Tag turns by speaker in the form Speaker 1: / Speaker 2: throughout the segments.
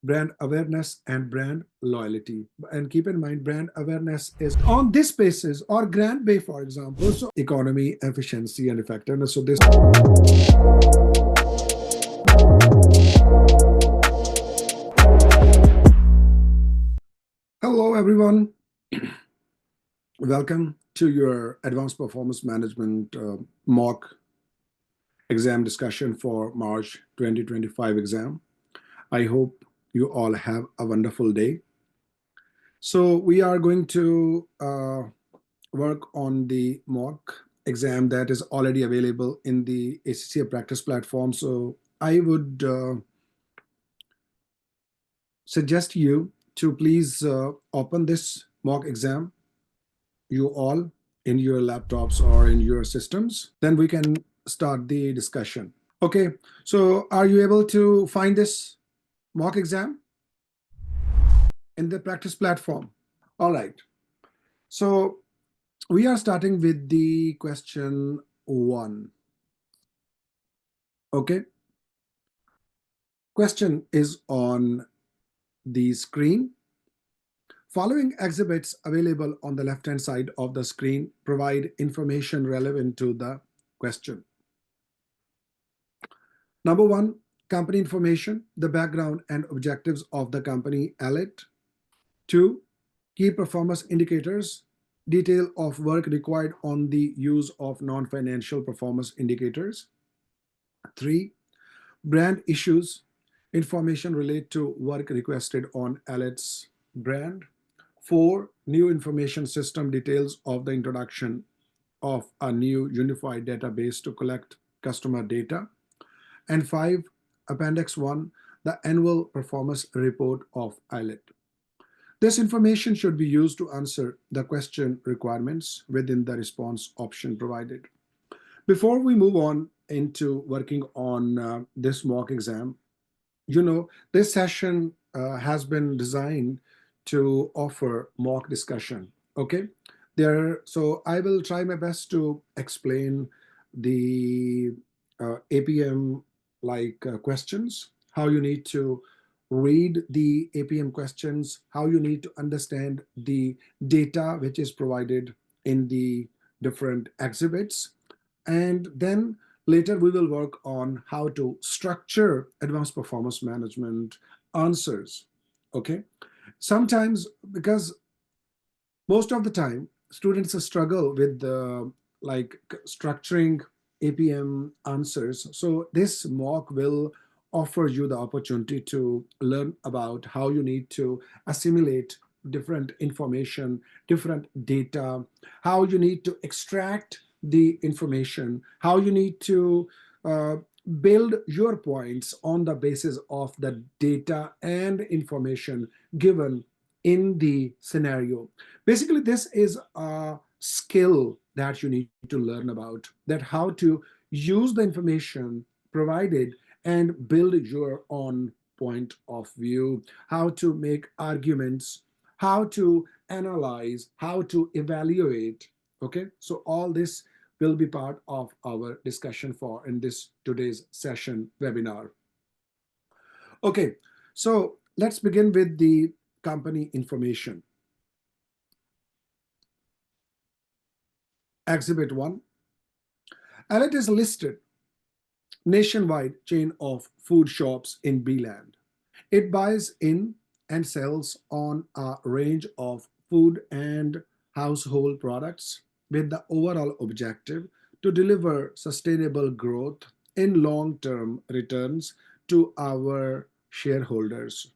Speaker 1: brand awareness and brand loyalty. And keep in mind, brand awareness is on this basis or Grand Bay, for example. So economy, efficiency, and effectiveness. So this. Hello, everyone. Welcome to your Advanced Performance Management mock exam discussion for March 2025 exam. I hope you all have a wonderful day. So we are going to work on the mock exam that is already available in the ACCA practice platform. So I would suggest you to please open this mock exam, you all, in your laptops or in your systems. Then we can start the discussion. Okay, so are you able to find this mock exam in the practice platform? All right. So we are starting with the question 1. Okay. Question is on the screen. Following exhibits available on the left-hand side of the screen provide information relevant to the question. Number 1, company information, the background and objectives of the company elite. 2, key performance indicators, detail of work required on the use of non-financial performance indicators. 3, brand issues, information related to work requested on elite's brand. 4, new information system, details of the introduction of a new unified database to collect customer data. And 5, Appendix 1, the annual performance report of ILET. This information should be used to answer the question requirements within the response option provided. Before we move on into working on this mock exam, this session has been designed to offer mock discussion. Okay, so I will try my best to explain the APM questions, how you need to read the APM questions, how you need to understand the data which is provided in the different exhibits, and then later we will work on how to structure advanced performance management answers. Okay, sometimes, because most of the time students struggle with structuring APM answers, so this mock will offer you the opportunity to learn about how you need to assimilate different information, different data, how you need to extract the information, how you need to uh, build your points on the basis of the data and information given in the scenario. Basically, this is a skill that you need to learn about, that how to use the information provided and build your own point of view, how to make arguments, how to analyze, how to evaluate. Okay, so all this will be part of our discussion for in this today's session webinar. Okay, so let's begin with the company information. Exhibit 1. Allet is listed nationwide chain of food shops in Beeland. It buys in and sells on a range of food and household products with the overall objective to deliver sustainable growth in long-term returns to our shareholders.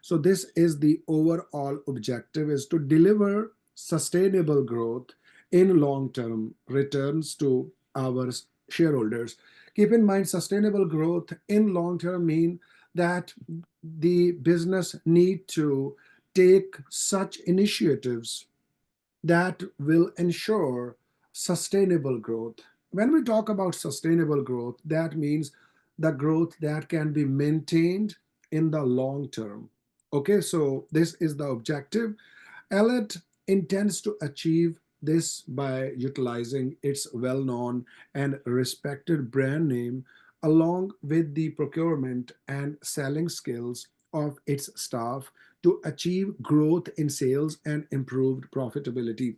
Speaker 1: So this is the overall objective, is to deliver sustainable growth in long-term returns to our shareholders. Keep in mind, sustainable growth in long-term mean that the business need to take such initiatives that will ensure sustainable growth. When we talk about sustainable growth, that means the growth that can be maintained in the long term. Okay, so this is the objective. Elliott intends to achieve this by utilizing its well known and respected brand name along with the procurement and selling skills of its staff to achieve growth in sales and improved profitability.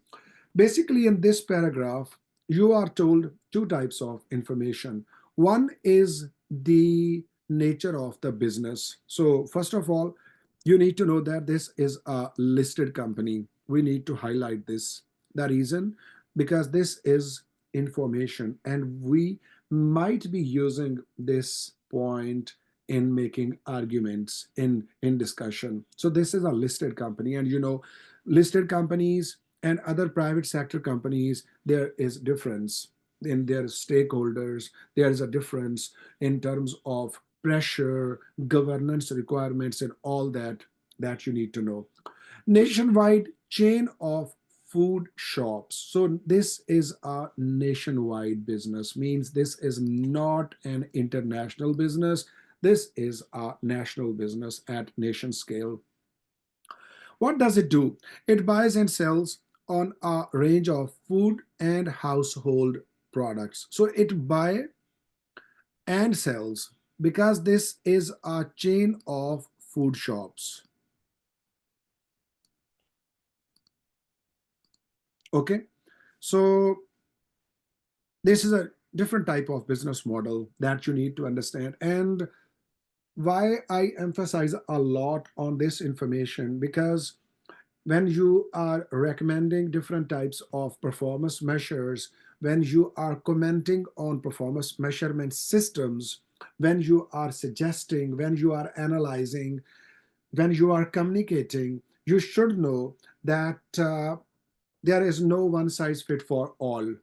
Speaker 1: Basically, in this paragraph, you are told two types of information. One is the nature of the business. So, first of all, you need to know that this is a listed company. We need to highlight this. The reason, because this is information, and we might be using this point in making arguments in discussion. So this is a listed company, and listed companies and other private sector companies, there is difference in their stakeholders. There is a difference in terms of pressure, governance requirements, and all that you need to know. Nationwide chain of food shops. So this is a nationwide business, means this is not an international business. This is a national business at nation scale. What does it do? It buys and sells on a range of food and household products. So it buy and sells because this is a chain of food shops. Okay, so this is a different type of business model that you need to understand. And why I emphasize a lot on this information, because when you are recommending different types of performance measures, when you are commenting on performance measurement systems, when you are suggesting, when you are analyzing, when you are communicating, you should know that there is no one size fit for all.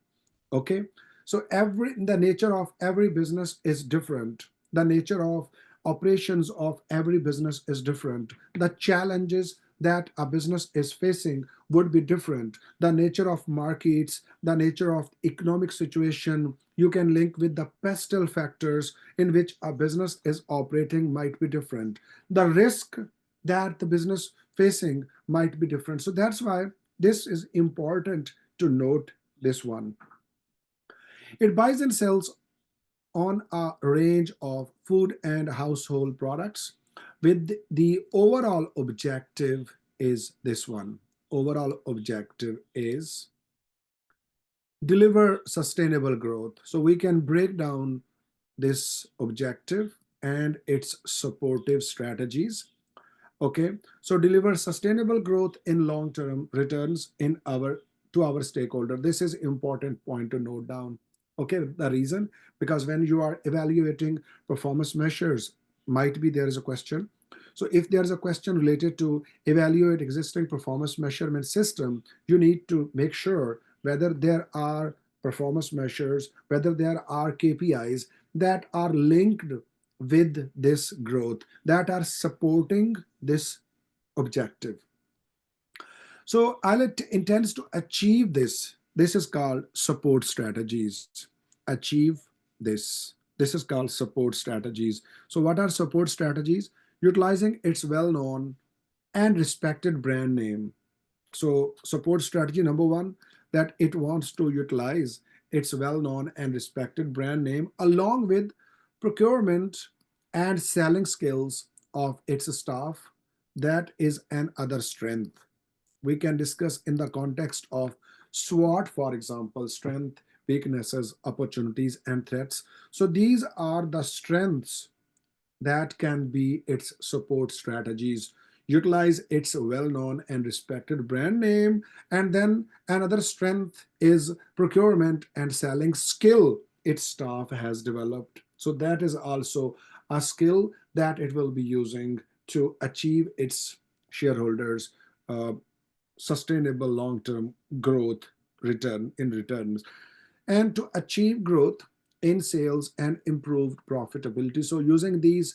Speaker 1: Okay, so the nature of every business is different. The nature of operations of every business is different. The challenges that a business is facing would be different. The nature of markets, the nature of economic situation, you can link with the pestle factors in which a business is operating might be different. The risk that the business facing might be different. So that's why this is important to note this one. It buys and sells on a range of food and household products with the overall objective is this one. Overall objective is deliver sustainable growth. So we can break down this objective and its supportive strategies. Okay, so deliver sustainable growth in long-term returns in our to our stakeholder. This is important point to note down. Okay, the reason, because when you are evaluating performance measures, might be there is a question. So if there is a question related to evaluate existing performance measurement system, you need to make sure whether there are performance measures, whether there are KPIs that are linked with this growth, that are supporting this objective. So ILET intends to achieve this. This is called support strategies. Achieve this. This is called support strategies. So what are support strategies? Utilizing its well-known and respected brand name. So support strategy number one, that it wants to utilize its well-known and respected brand name along with procurement and selling skills of its staff. That is another strength. We can discuss in the context of SWOT, for example, strength, weaknesses, opportunities, and threats. So these are the strengths that can be its support strategies. Utilize its well-known and respected brand name. And then another strength is procurement and selling skill its staff has developed. So that is also a skill that it will be using to achieve its shareholders sustainable long-term growth returns, and to achieve growth in sales and improved profitability. So using these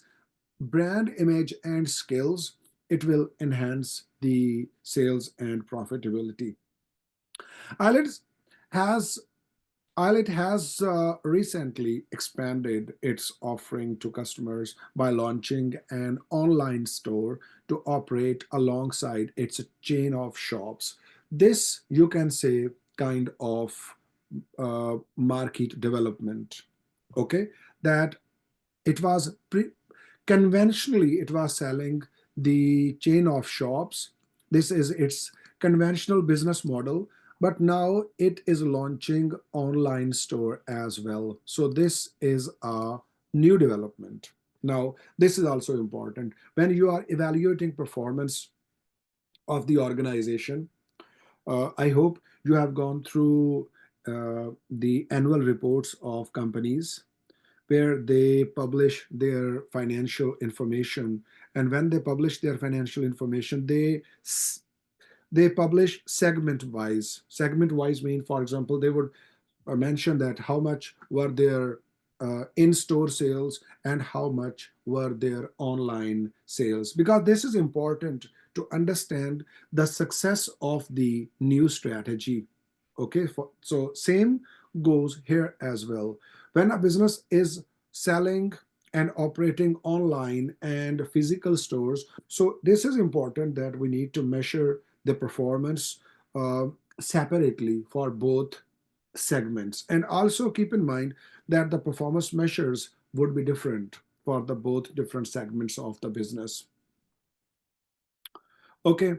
Speaker 1: brand image and skills, it will enhance the sales and profitability. Islet has Islet has recently expanded its offering to customers by launching an online store to operate alongside its chain of shops. This, you can say, kind of market development. Okay, that it was Conventionally, it was selling the chain of shops. This is its conventional business model, but now it is launching online store as well. So this is a new development. Now, this is also important when you are evaluating performance of the organization. I hope you have gone through the annual reports of companies where they publish their financial information. And when they publish their financial information, they publish segment wise. Segment wise mean, for example, they would mention that how much were their in-store sales and how much were their online sales, because this is important to understand the success of the new strategy. Okay, so same goes here as well. When a business is selling and operating online and physical stores, so this is important that we need to measure the performance uh, separately for both segments, and also keep in mind that the performance measures would be different for the both different segments of the business. Okay,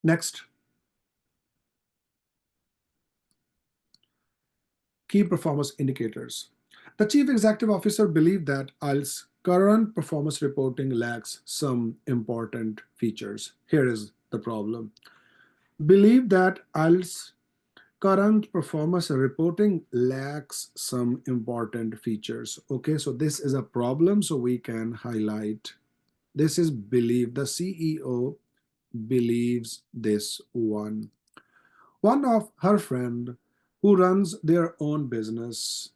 Speaker 1: next, key performance indicators. The chief executive officer believed that IELTS current performance reporting lacks some important features. Here is the problem. Believe that IELTS current performance reporting lacks some important features. Okay, so this is a problem, so we can highlight. This is believe. The CEO believes this one. One of her friend who runs their own business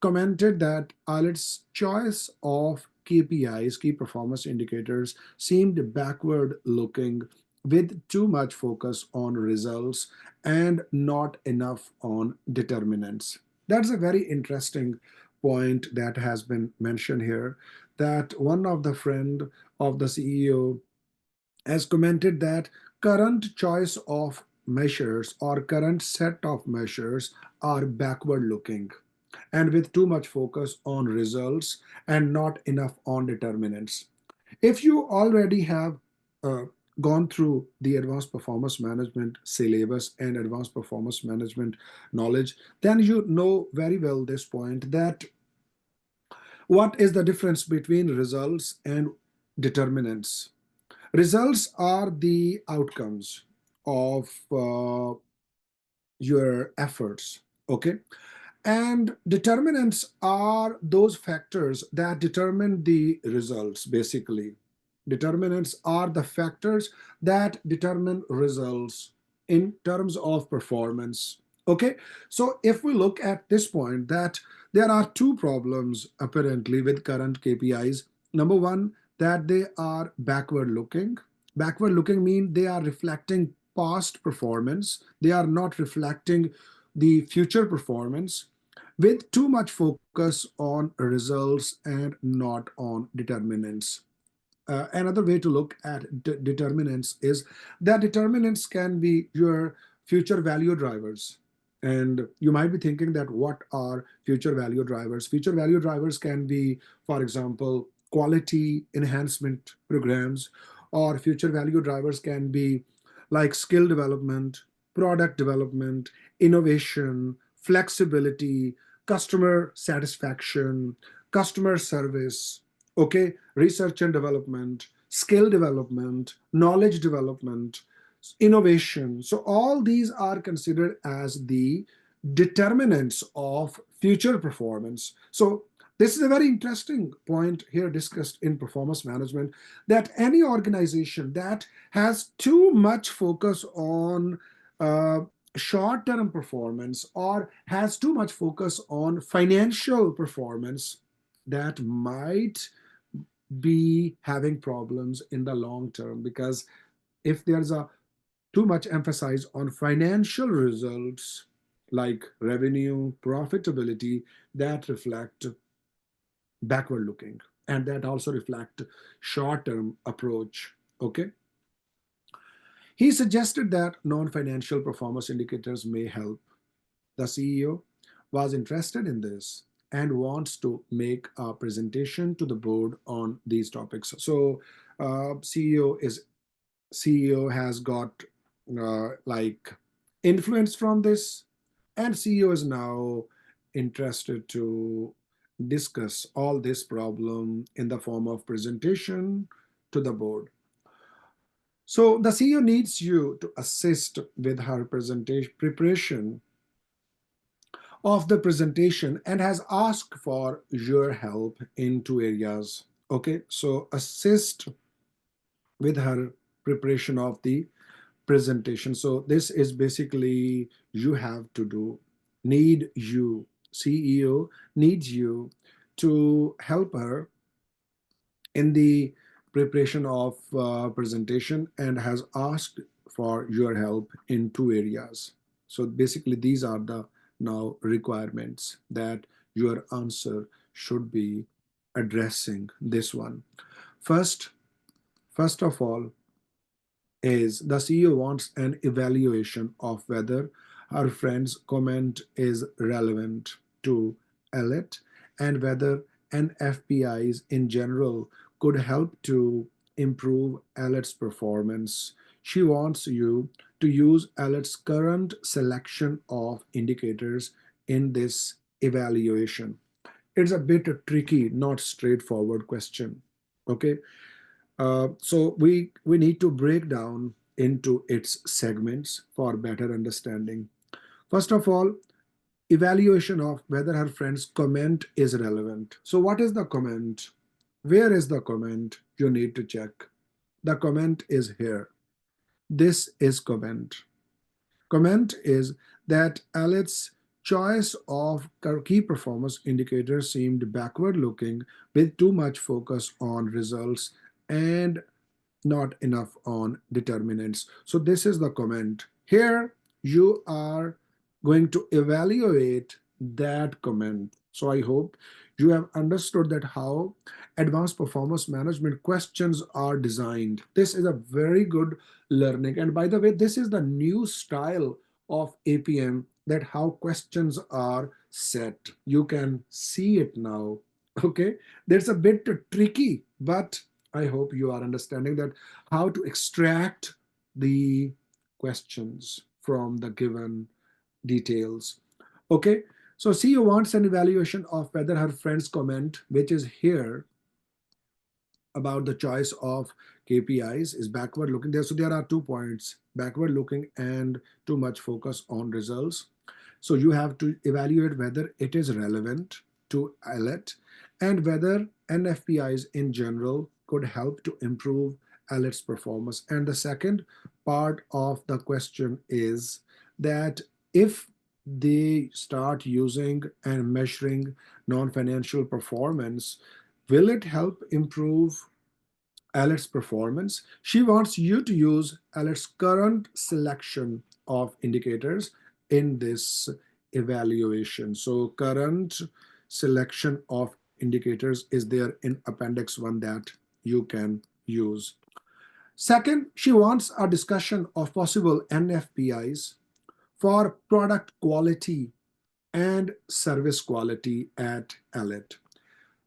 Speaker 1: commented that IELTS choice of KPIs, key performance indicators, seemed backward looking with too much focus on results and not enough on determinants. That's a very interesting point that has been mentioned here, that one of the friend of the CEO has commented that current choice of measures or current set of measures are backward looking and with too much focus on results and not enough on determinants. If you already have uh, gone through the advanced performance management syllabus and advanced performance management knowledge, then you know very well this point, that what is the difference between results and determinants. Results are the outcomes of your efforts, okay? And determinants are those factors that determine the results, basically. Determinants are the factors that determine results in terms of performance. Okay, so if we look at this point, that there are two problems apparently with current KPIs. Number one, that they are backward looking. Backward looking mean they are reflecting past performance, they are not reflecting the future performance, with too much focus on results and not on determinants. Another way to look at determinants is that determinants can be your future value drivers. And you might be thinking that what are future value drivers? Future value drivers can be, for example, quality enhancement programs, or future value drivers can be like skill development, product development, innovation, flexibility, customer satisfaction, customer service, okay, research and development, skill development, knowledge development, innovation. So all these are considered as the determinants of future performance. So this is a very interesting point here discussed in performance management, that any organization that has too much focus on uh, short term performance or has too much focus on financial performance, that might be having problems in the long term, because if there's a too much emphasis on financial results like revenue, profitability, that reflect backward looking, and that also reflect short term approach. Okay, he suggested that non financial performance indicators may help. The CEO was interested in this, and wants to make a presentation to the board on these topics. So CEO has got like influence from this, and CEO is now interested to discuss all this problem in the form of presentation to the board. So the CEO needs you to assist with her presentation preparation of the presentation and has asked for your help in two areas. Okay, so assist with her preparation of the presentation. So this is basically you have to do, need you, CEO needs you to help her in the preparation of presentation and has asked for your help in two areas. So basically these are the now requirements that your answer should be addressing this one. First, first of all, is the CEO wants an evaluation of whether her friend's comment is relevant to ELIT and whether NFPIs in general could help to improve ELIT's performance. She wants you to use ELIT's current selection of indicators in this evaluation. It's a bit tricky, not straightforward question. Okay, so we need to break down into its segments for better understanding. First of all, evaluation of whether her friend's comment is relevant. So what is the comment? Where is the comment? You need to check. The comment is here. This is comment. Comment is that Alex choice of key performance indicators seemed backward looking with too much focus on results and not enough on determinants. So this is the comment. Here you are going to evaluate that comment. So I hope you have understood that how advanced performance management questions are designed. This is a very good learning. And by the way, this is the new style of APM, that how questions are set. You can see it now. Okay, that's a bit tricky, but I hope you are understanding that how to extract the questions from the given details. Okay, so CEO wants an evaluation of whether her friend's comment, which is here about the choice of KPIs, is backward looking there. So there are 2 points, backward looking and too much focus on results. So you have to evaluate whether it is relevant to ELIT and whether NFPIs in general could help to improve ELIT's performance. And the second part of the question is that if they start using and measuring non-financial performance, will it help improve Alet's performance? She wants you to use Alet's current selection of indicators in this evaluation. So current selection of indicators is there in Appendix 1 that you can use. Second, she wants a discussion of possible NFPIs for product quality and service quality at Alet.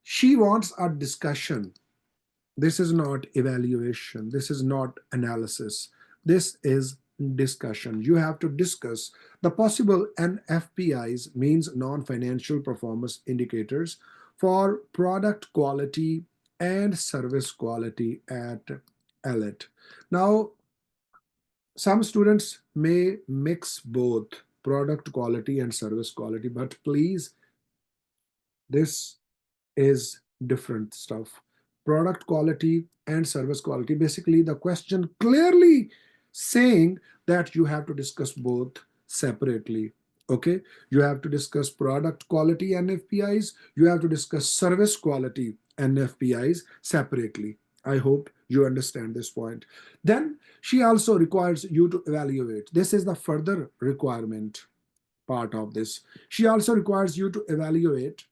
Speaker 1: She wants a discussion. This is not evaluation. This is not analysis. This is discussion. You have to discuss the possible NFPIs, means non-financial performance indicators, for product quality and service quality at ELIT. Now, some students may mix both product quality and service quality, but please, this is different stuff. Product quality and service quality. Basically, the question clearly saying that you have to discuss both separately. Okay, you have to discuss product quality NFPIs, you have to discuss service quality NFPIs separately. I hope you understand this point. Then she also requires you to evaluate. This is the further requirement part of this. She also requires you to evaluate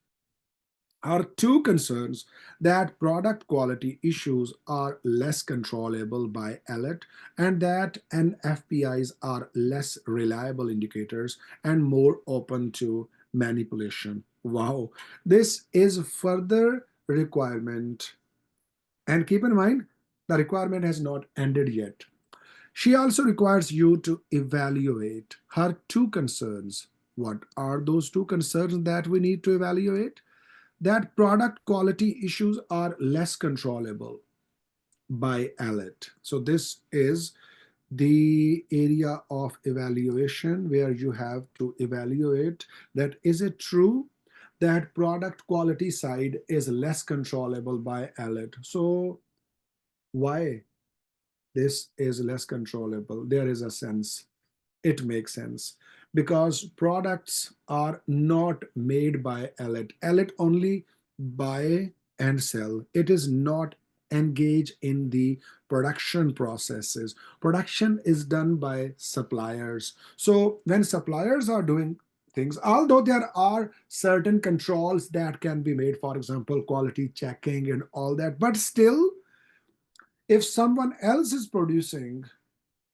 Speaker 1: are two concerns that product quality issues are less controllable by ELIT and that NFPIs are less reliable indicators and more open to manipulation. Wow, this is further requirement. And keep in mind, the requirement has not ended yet. She also requires you to evaluate her two concerns. What are those two concerns that we need to evaluate? That product quality issues are less controllable by ALET. So this is the area of evaluation where you have to evaluate that is it true that product quality side is less controllable by ALET. So why this is less controllable? There is a sense, it makes sense, because products are not made by Elite. Elite only buy and sell. It is not engaged in the production processes. Production is done by suppliers. So when suppliers are doing things, although there are certain controls that can be made, for example, quality checking and all that, but still, if someone else is producing,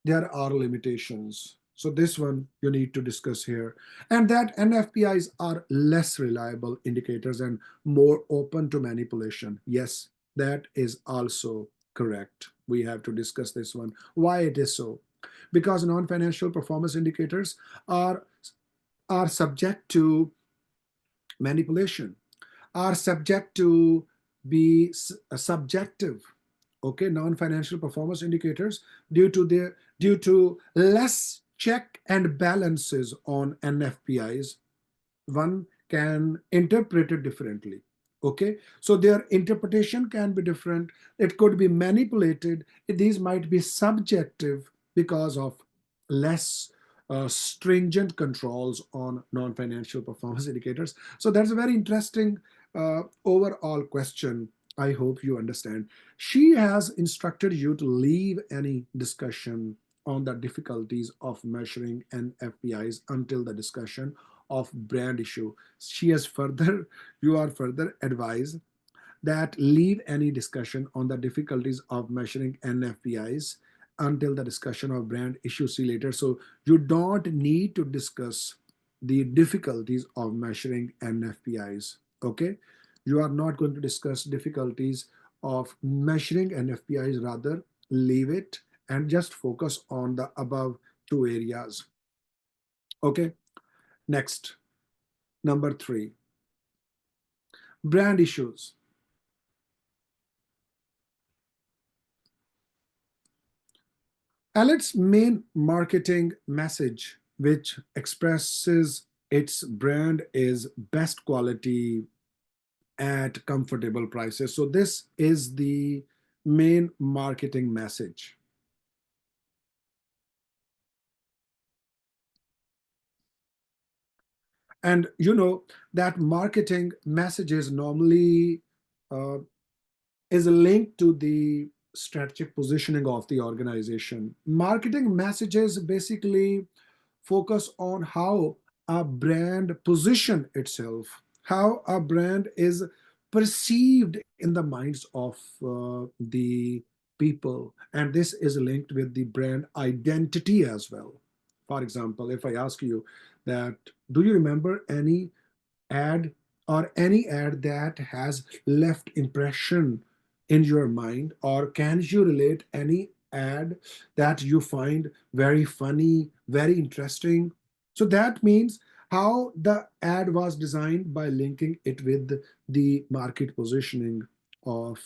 Speaker 1: there are limitations. So this one you need to discuss here. And that NFPIs are less reliable indicators and more open to manipulation. Yes, that is also correct. We have to discuss this one. Why it is so? Because non-financial performance indicators are are subject to manipulation, are subject to be subjective. Okay, non-financial performance indicators, due to less check and balances on NFPIs, one can interpret it differently. Okay, so their interpretation can be different, it could be manipulated, these might be subjective because of less stringent controls on non-financial performance indicators. So that's a very interesting overall question. I hope you understand. She has instructed you to leave any discussion on the difficulties of measuring NFPIs until the discussion of brand issue. She has further, you are further advised that leave any discussion on the difficulties of measuring NFPIs until the discussion of brand issue. See later. So you don't need to discuss the difficulties of measuring NFPIs. Okay, you are not going to discuss difficulties of measuring NFPIs. Rather, leave it and just focus on the above two areas. Okay, next, number 3, brand issues. Alet's main marketing message, which expresses its brand, is best quality at comfortable prices. So, this is the main marketing message. And you know that marketing messages normally uh, is linked to the strategic positioning of the organization. Marketing messages basically focus on how a brand position itself, how a brand is perceived in the minds of the people, and this is linked with the brand identity as well. For example, if I ask you that, do you remember any ad or any ad that has left impression in your mind, or can you relate any ad that you find very funny, very interesting? So that means how the ad was designed by linking it with the market positioning of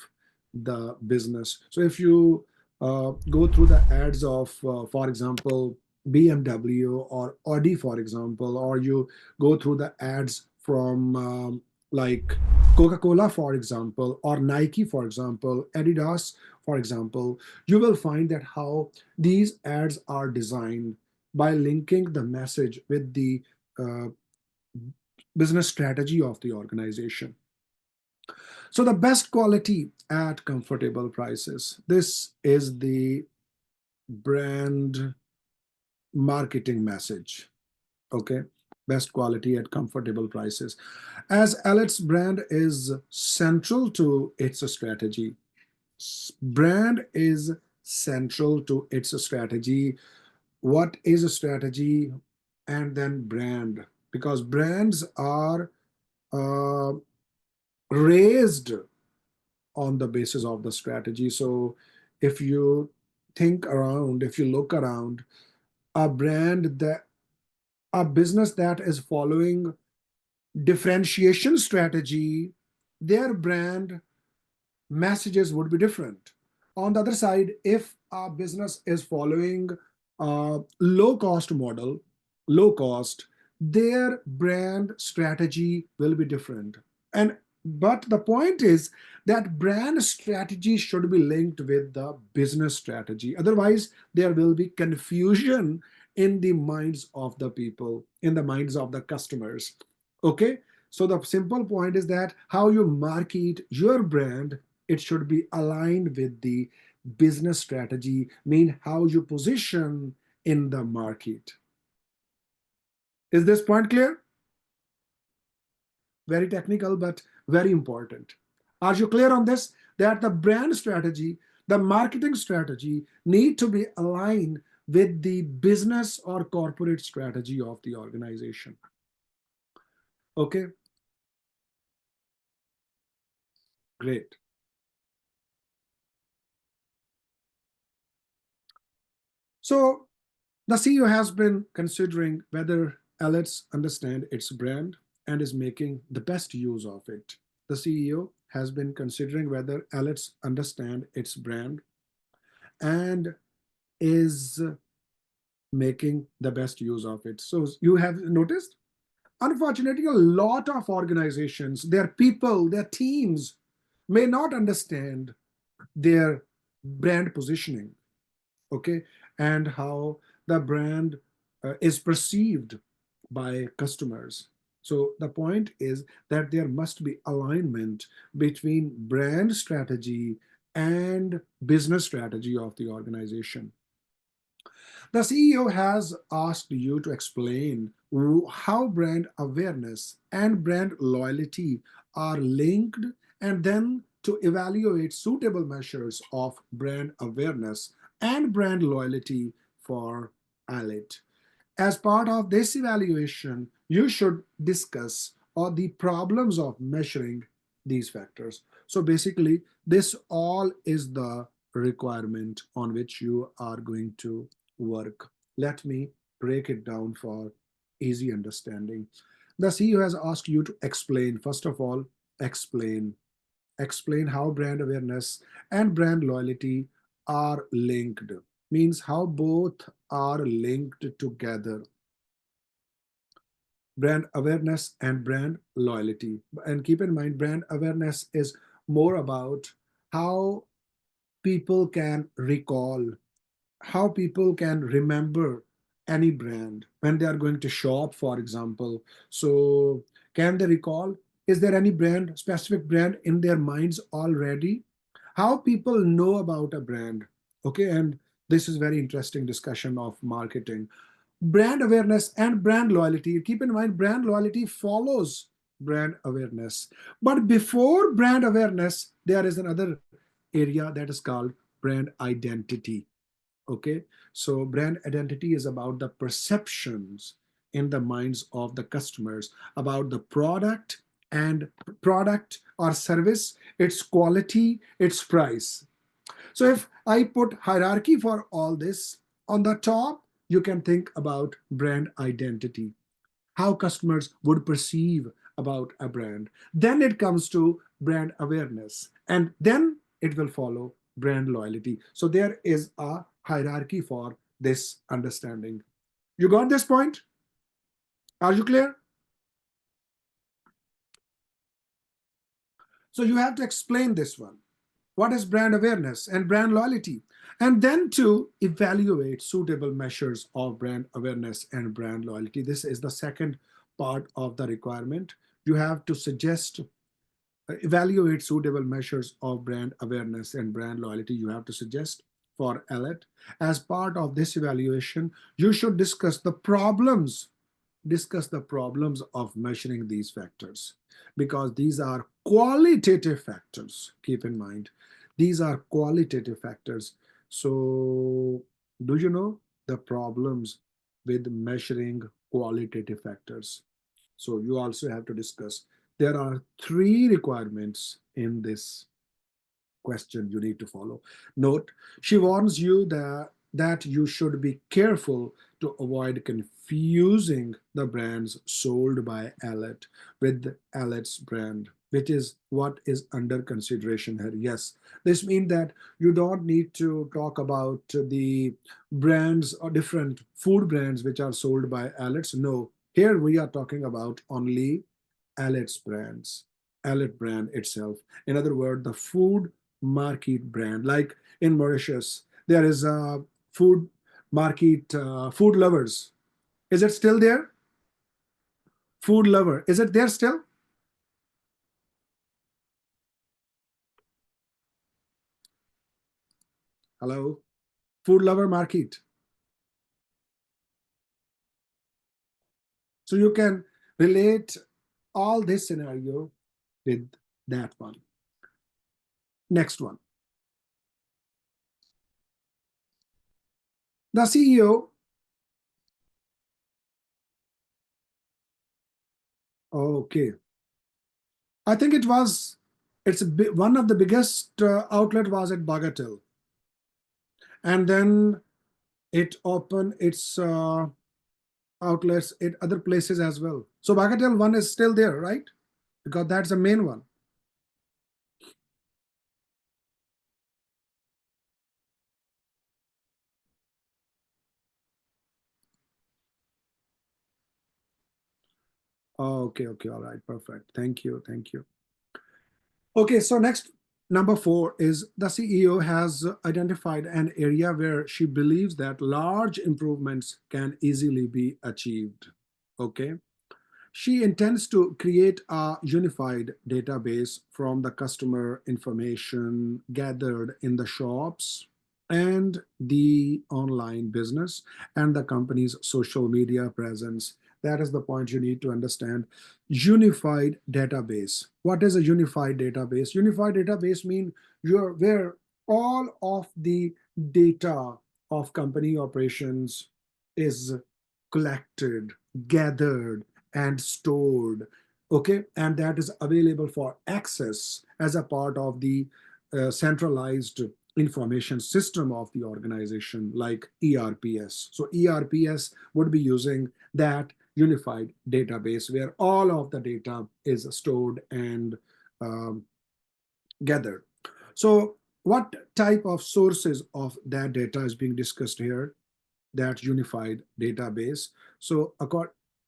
Speaker 1: the business. So if you go through the ads of for example, BMW or Audi, for example, or you go through the ads from like Coca-Cola, for example, or Nike, for example, Adidas, for example, you will find that how these ads are designed by linking the message with the uh, business strategy of the organization. So the best quality at comfortable prices. This is the brand marketing message. Okay, best quality at comfortable prices, as Elit's brand is central to its strategy. Brand is central to its strategy. What is a strategy? And then brand, because brands are uh, raised on the basis of the strategy. So if you think around, if you look around, a brand that a business that is following differentiation strategy, their brand messages would be different. On the other side, if a business is following a low cost model, low cost, their brand strategy will be different. And but the point is that brand strategy should be linked with the business strategy. Otherwise, there will be confusion in the minds of the people, in the minds of the customers. Okay, so the simple point is that how you market your brand, it should be aligned with the business strategy, mean how you position in the market. Is this point clear? Very technical, but very important. Are you clear on this? That the brand strategy, the marketing strategy need to be aligned with the business or corporate strategy of the organization. Okay, great. So the CEO has been considering whether Alex understand its brand and is making the best use of it. The CEO has been considering whether Alex understand its brand and is making the best use of it. So you have noticed, unfortunately, a lot of organizations, their people, their teams may not understand their brand positioning, okay, and how the brand is perceived by customers. So the point is that there must be alignment between brand strategy and business strategy of the organization. The CEO has asked you to explain how brand awareness and brand loyalty are linked, and then to evaluate suitable measures of brand awareness and brand loyalty for Alit. As part of this evaluation, you should discuss the problems of measuring these factors. So basically, this all is the requirement on which you are going to work. Let me break it down for easy understanding. The CEO has asked you to explain, first of all, explain. Explain how brand awareness and brand loyalty are linked, means how both are linked together. Brand awareness and brand loyalty. And keep in mind, brand awareness is more about how people can recall, how people can remember any brand when they are going to shop, for example. So, can they recall? Is there any brand, specific brand in their minds already? How people know about a brand? Okay, and this is very interesting discussion of marketing. Brand awareness and brand loyalty. Keep in mind, brand loyalty follows brand awareness. But before brand awareness, there is another area that is called brand identity. Okay, so brand identity is about the perceptions in the minds of the customers about the and product or service, its quality, its price. So if I put hierarchy for all this, on the top, you can think about brand identity, how customers would perceive about a brand. Then it comes to brand awareness, and then it will follow brand loyalty. So there is a hierarchy for this understanding. You got this point? Are you clear? So you have to explain this one. What is brand awareness and brand loyalty? And then to evaluate suitable measures of brand awareness and brand loyalty. This is the second part of the requirement. You have to suggest, evaluate suitable measures of brand awareness and brand loyalty. You have to suggest for Alert. As part of this evaluation, you should discuss the problems of measuring these factors, because these are qualitative factors. Keep in mind, these are qualitative factors. So do you know the problems with measuring qualitative factors? So you also have to discuss there are three requirements in this question you need to follow. Note, she warns you that you should be careful to avoid confusing the brands sold by Allet with Allet's brand, which is what is under consideration here. Yes, this means that you don't need to talk about the brands or different food brands which are sold by Allet's. No, here we are talking about only Allet's brands, Allet brand itself. In other words, the food market brand. Like in Mauritius, there is a food market, Food Lovers. Is it still there? Food Lover. Is it there still? Hello? Food Lover Market. So you can relate all this scenario with that one. Next one. The CEO. Okay. I think one of the biggest outlet was at Bagatelle. And then it opened its outlets at other places as well. So Bagatelle one is still there, right? Because that's the main one. Oh, okay, okay, all right, perfect. Thank you, thank you. Okay, so next, number 4 is the CEO has identified an area where she believes that large improvements can easily be achieved. Okay. She intends to create a unified database from the customer information gathered in the shops and the online business and the company's social media presence. That is the point you need to understand. Unified database. What is a unified database? Unified database means where all of the data of company operations is collected, gathered, and stored. Okay, and that is available for access as a part of the centralized information system of the organization, like ERPS. So ERPS would be using that unified database where all of the data is stored and um, gathered. So what type of sources of that data is being discussed here? That unified database. So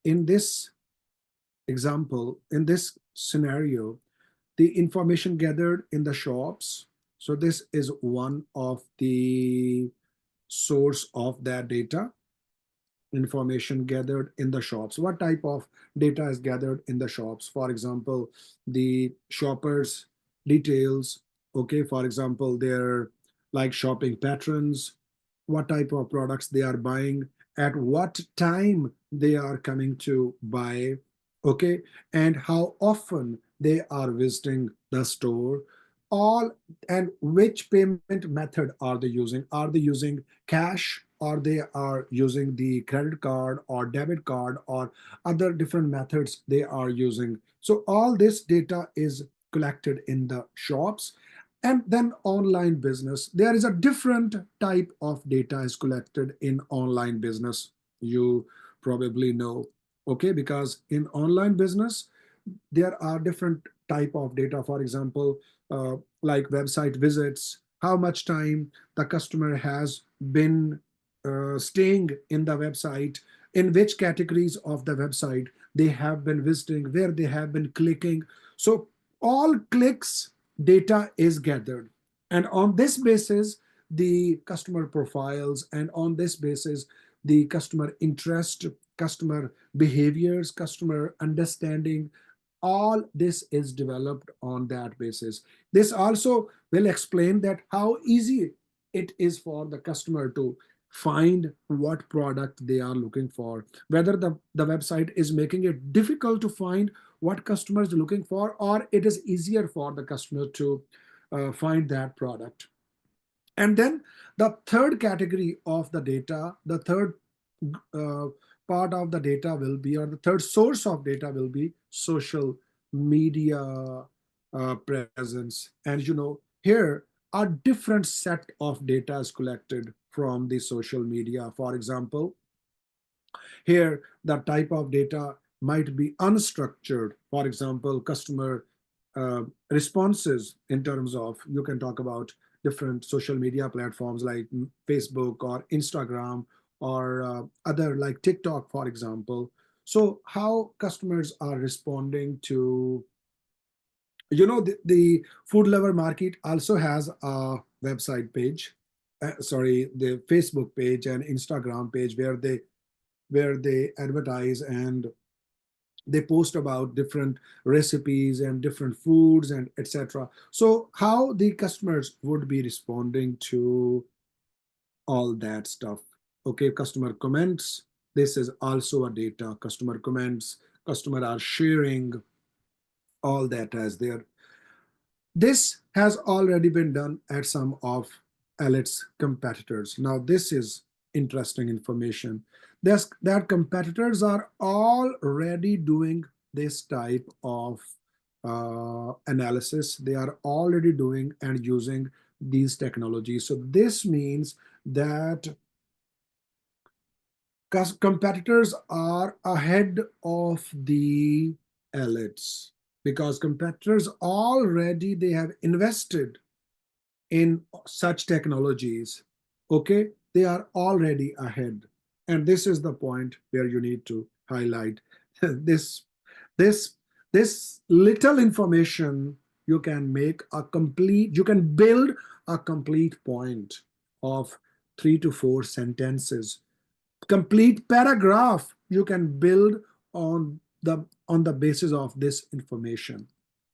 Speaker 1: in this example, in this scenario, the information gathered in the shops. So this is one of the source of that data. Information gathered in the shops. What type of data is gathered in the shops? For example, the shoppers details. Okay, for example, their like shopping patterns, what type of products they are buying, at what time they are coming to buy, okay, and how often they are visiting the store, all, and which payment method are they using. Are they using cash, or they are using the credit card or debit card or other different methods they are using. So all this data is collected in the shops. And then online business, there is a different type of data is collected in online business, you probably know. Okay, because in online business there are different type of data. For example, like website visits, how much time the customer has been staying in the website, in which categories of the website they have been visiting, where they have been clicking. So all clicks data is gathered, and on this basis the customer profiles, and on this basis the customer interest, customer behaviors, customer understanding, all this is developed on that basis. This also will explain that how easy it is for the customer to find what product they are looking for, whether the website is making it difficult to find what customer is looking for, or it is easier for the customer to find that product. And then the third category of the data, the third uh, part of the data will be, or the third source of data will be social media presence. And here are different set of data is collected from the social media. For example, here the type of data might be unstructured. For example, customer responses, in terms of, you can talk about different social media platforms like Facebook or Instagram, or other like TikTok, for example. So how customers are responding to, the food lover market also has a website page, sorry, the Facebook page and Instagram page, where they advertise and they post about different recipes and different foods and etc. So how the customers would be responding to all that stuff? Okay, customer comments, this is also a data. Customer comments, customer are sharing, all that as there. This has already been done at some of Elite's competitors. Now, this is interesting information. That competitors are already doing this type of analysis. They are already doing and using these technologies. So this means that competitors are ahead of the elites, because competitors already they have invested in such technologies. Okay, they are already ahead. And this is the point where you need to highlight this this this little information. You can build a complete point of 3 to 4 sentences, complete paragraph you can build on the basis of this information.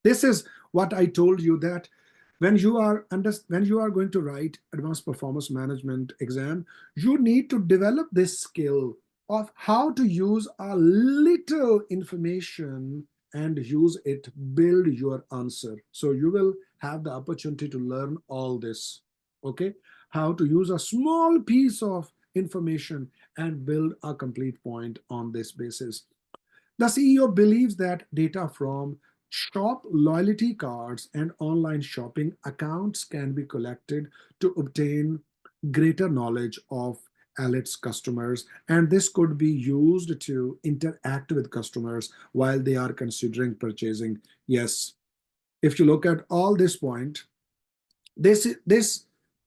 Speaker 1: This is what I told you, that when you are going to write advanced performance management exam, you need to develop this skill of how to use a little information and use it, build your answer. So you will have the opportunity to learn all this. Okay, how to use a small piece of information and build a complete point on this basis. The CEO believes that data from shop loyalty cards and online shopping accounts can be collected to obtain greater knowledge of Elite's customers, and this could be used to interact with customers while they are considering purchasing. Yes, if you look at all this point, this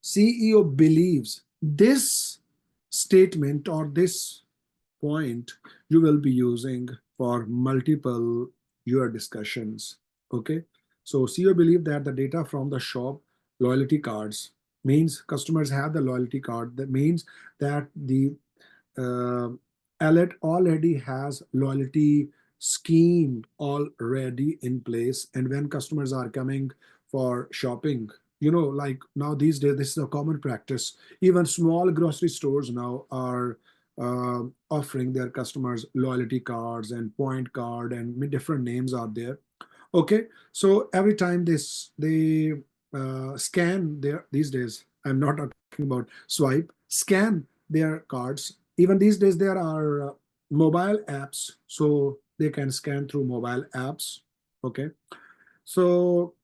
Speaker 1: CEO believes this statement or this point you will be using for multiple your discussions. Okay, so CEO believe that the data from the shop loyalty cards means customers have the loyalty card. That means that the uh, Alert already has loyalty scheme already in place, and when customers are coming for shopping, like now these days, this is a common practice. Even small grocery stores now are offering their customers loyalty cards and point card, and different names are there. Okay, so every time they scan their, these days, I'm not talking about swipe, scan their cards. Even these days there are mobile apps, so they can scan through mobile apps. Okay, so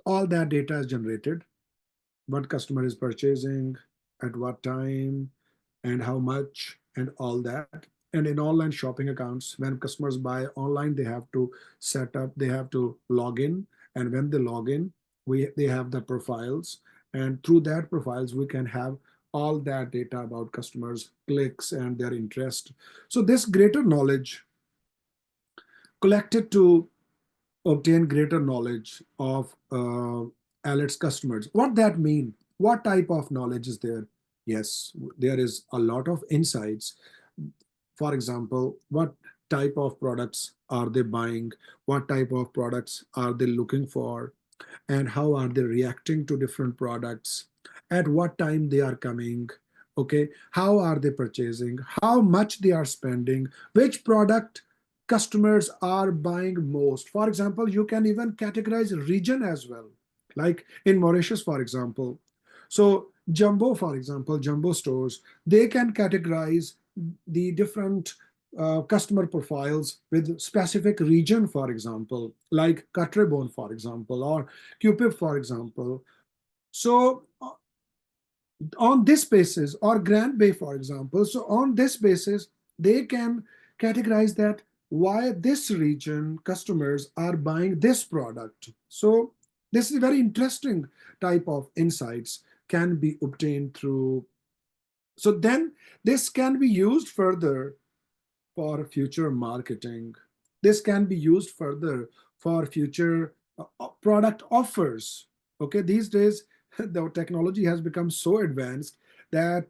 Speaker 1: all that data is generated, what customer is purchasing, at what time, and how much, and all that. And in online shopping accounts, when customers buy online, they have to log in. And when they log in, they have the profiles. And through that profiles, we can have all that data about customers' clicks and their interest. So this greater knowledge collected to obtain greater knowledge of Alert's customers. What that mean? What type of knowledge is there? Yes, there is a lot of insights. For example, what type of products are they buying? What type of products are they looking for? And how are they reacting to different products? At what time they are coming? Okay, how are they purchasing? How much they are spending? Which product customers are buying most? For example, you can even categorize region as well, like in Mauritius, for example. So jumbo, for example, jumbo stores, they can categorize the different customer profiles with specific region, for example, like Cutrabone, for example, or Cupid, for example. So on this basis, or Grand Bay, for example, so on this basis, they can categorize that why this region customers are buying this product. So this is a very interesting type of insights can be obtained through. So then this can be used further for future marketing. This can be used further for future product offers. Okay, these days the technology has become so advanced that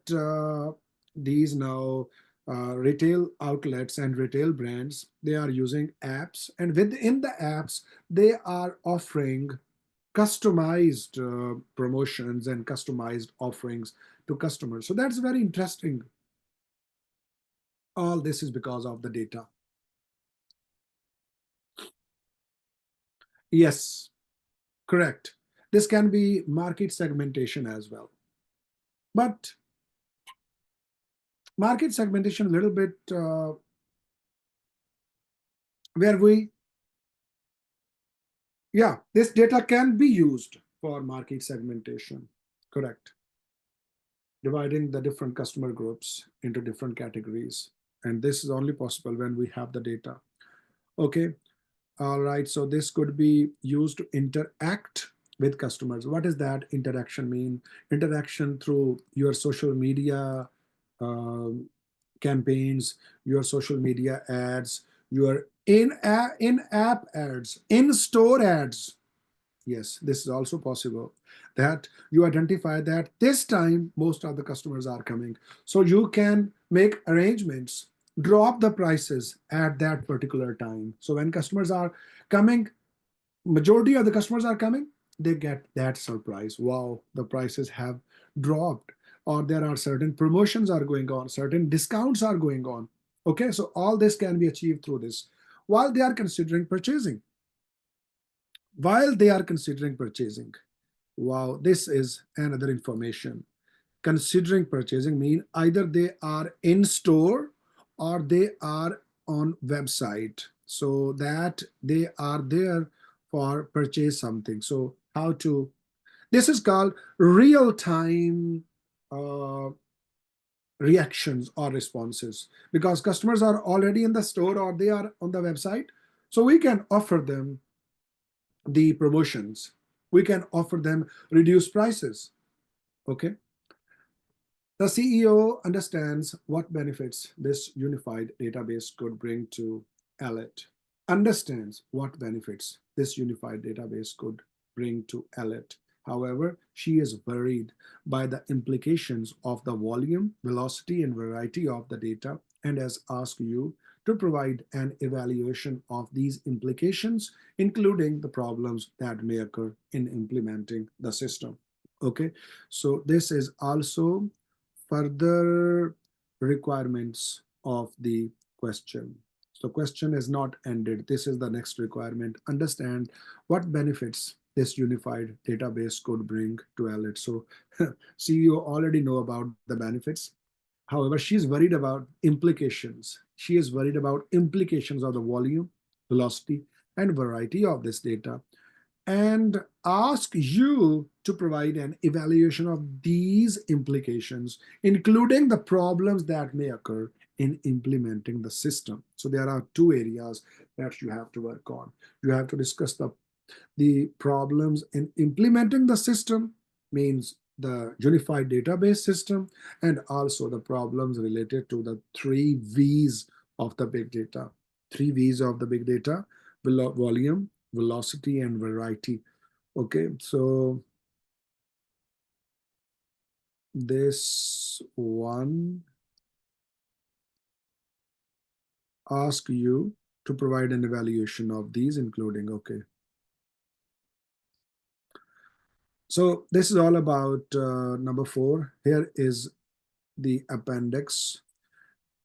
Speaker 1: these now retail outlets and retail brands, they are using apps, and within the apps they are offering customized promotions and customized offerings to customers. So that's very interesting. All this is because of the data. Yes, correct. This can be market segmentation as well. But market segmentation a little bit where we, yeah, this data can be used for market segmentation. Correct. Dividing the different customer groups into different categories. And this is only possible when we have the data. Okay. All right. So this could be used to interact with customers. What does that interaction mean? Interaction through your social media campaigns, your social media ads, your in-app ads, in-store ads. Yes, this is also possible, that you identify that this time most of the customers are coming. So you can make arrangements, drop the prices at that particular time. So when customers are coming, majority of the customers are coming, they get that surprise. Wow, the prices have dropped, or there are certain promotions are going on, certain discounts are going on. Okay, so all this can be achieved through this while they are considering purchasing. While they are considering purchasing. Wow, this is another information. Considering purchasing mean either they are in store or they are on website, so that they are there for purchase something. So how to, this is called real time reactions or responses, because customers are already in the store or they are on the website. So we can offer them the promotions, we can offer them reduced prices. Okay, the CEO understands what benefits this unified database could bring to Elite. Understands what benefits this unified database could bring to Elite. However, she is worried by the implications of the volume, velocity, and variety of the data, and has asked you to provide an evaluation of these implications, including the problems that may occur in implementing the system. Okay, so this is also further requirements of the question. So question is not ended. This is the next requirement. Understand what benefits this unified database could bring to Elite. So CEO already know about the benefits. However, she's worried about implications. She is worried about implications of the volume, velocity, and variety of this data, and ask you to provide an evaluation of these implications, including the problems that may occur in implementing the system. So there are two areas that you have to work on. You have to discuss the problems in implementing the system, means the unified database system, and also the problems related to the three V's of the big data. Three V's of the big data: volume, velocity, and variety. Okay, so this one asks you to provide an evaluation of these, including, okay. So this is all about number 4. Here is the appendix.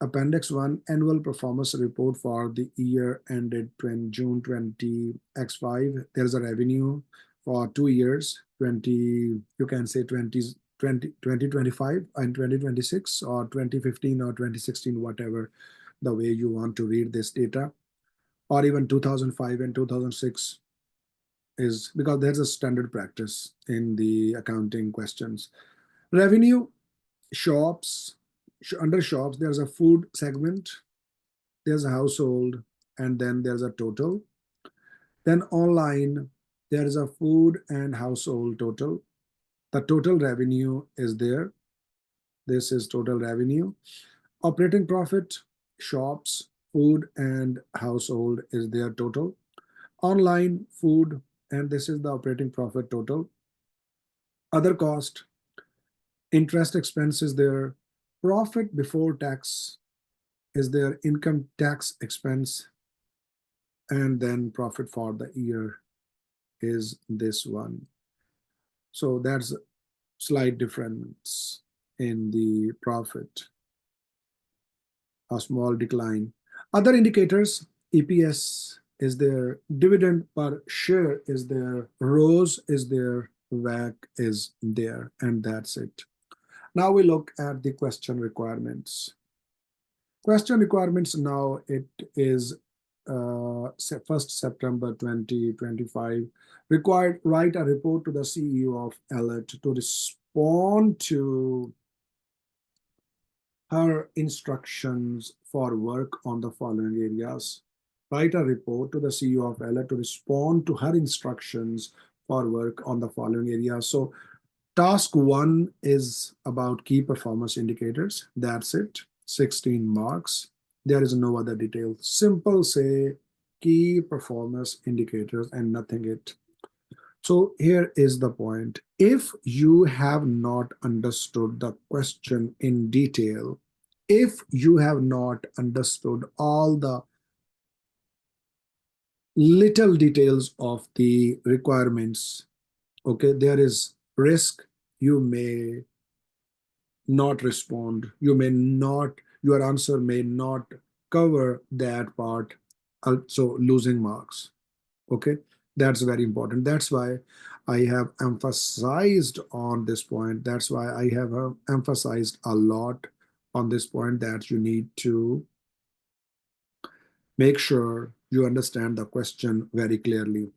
Speaker 1: Appendix 1, Annual Performance Report for the year ended June 20 X5. There's a revenue for 2 years, 20, you can say 2025 and 2026, or 2015 or 2016, whatever. the way you want to read this data, or even 2005 and 2006 is because there's a standard practice in the accounting questions. Revenue, shops, under shops, there's a food segment, there's a household, and then there's a total. Then online, there is a food and household total. The total revenue is there. This is total revenue. Operating profit, shops, food, and household is their total. Online, food, and this is the operating profit total. Other cost, interest expense is there. Profit before tax is their income tax expense. And then profit for the year is this one. So that's a slight difference in the profit, a small decline. Other indicators, EPS is there, dividend per share is there, ROS is there, WACC is there, and that's it. Now we look at the question requirements. Question requirements now, it is 1st September 2025. Required, write a report to the CEO of Elliott to respond to her instructions for work on the following areas. Write a report to the CEO of Elliott to respond to her instructions for work on the following areas. So task 1 is about key performance indicators. That's it. 16 marks. There is no other detail. Simple say key performance indicators and nothing it. So here is the point. If you have not understood the question in detail, if you have not understood all the little details of the requirements, okay, there is risk you may not respond. You may not, your answer may not cover that part, also losing marks. Okay, that's very important. That's why I have emphasized on this point. That's why I have emphasized a lot on this point that you need to make sure you understand the question very clearly.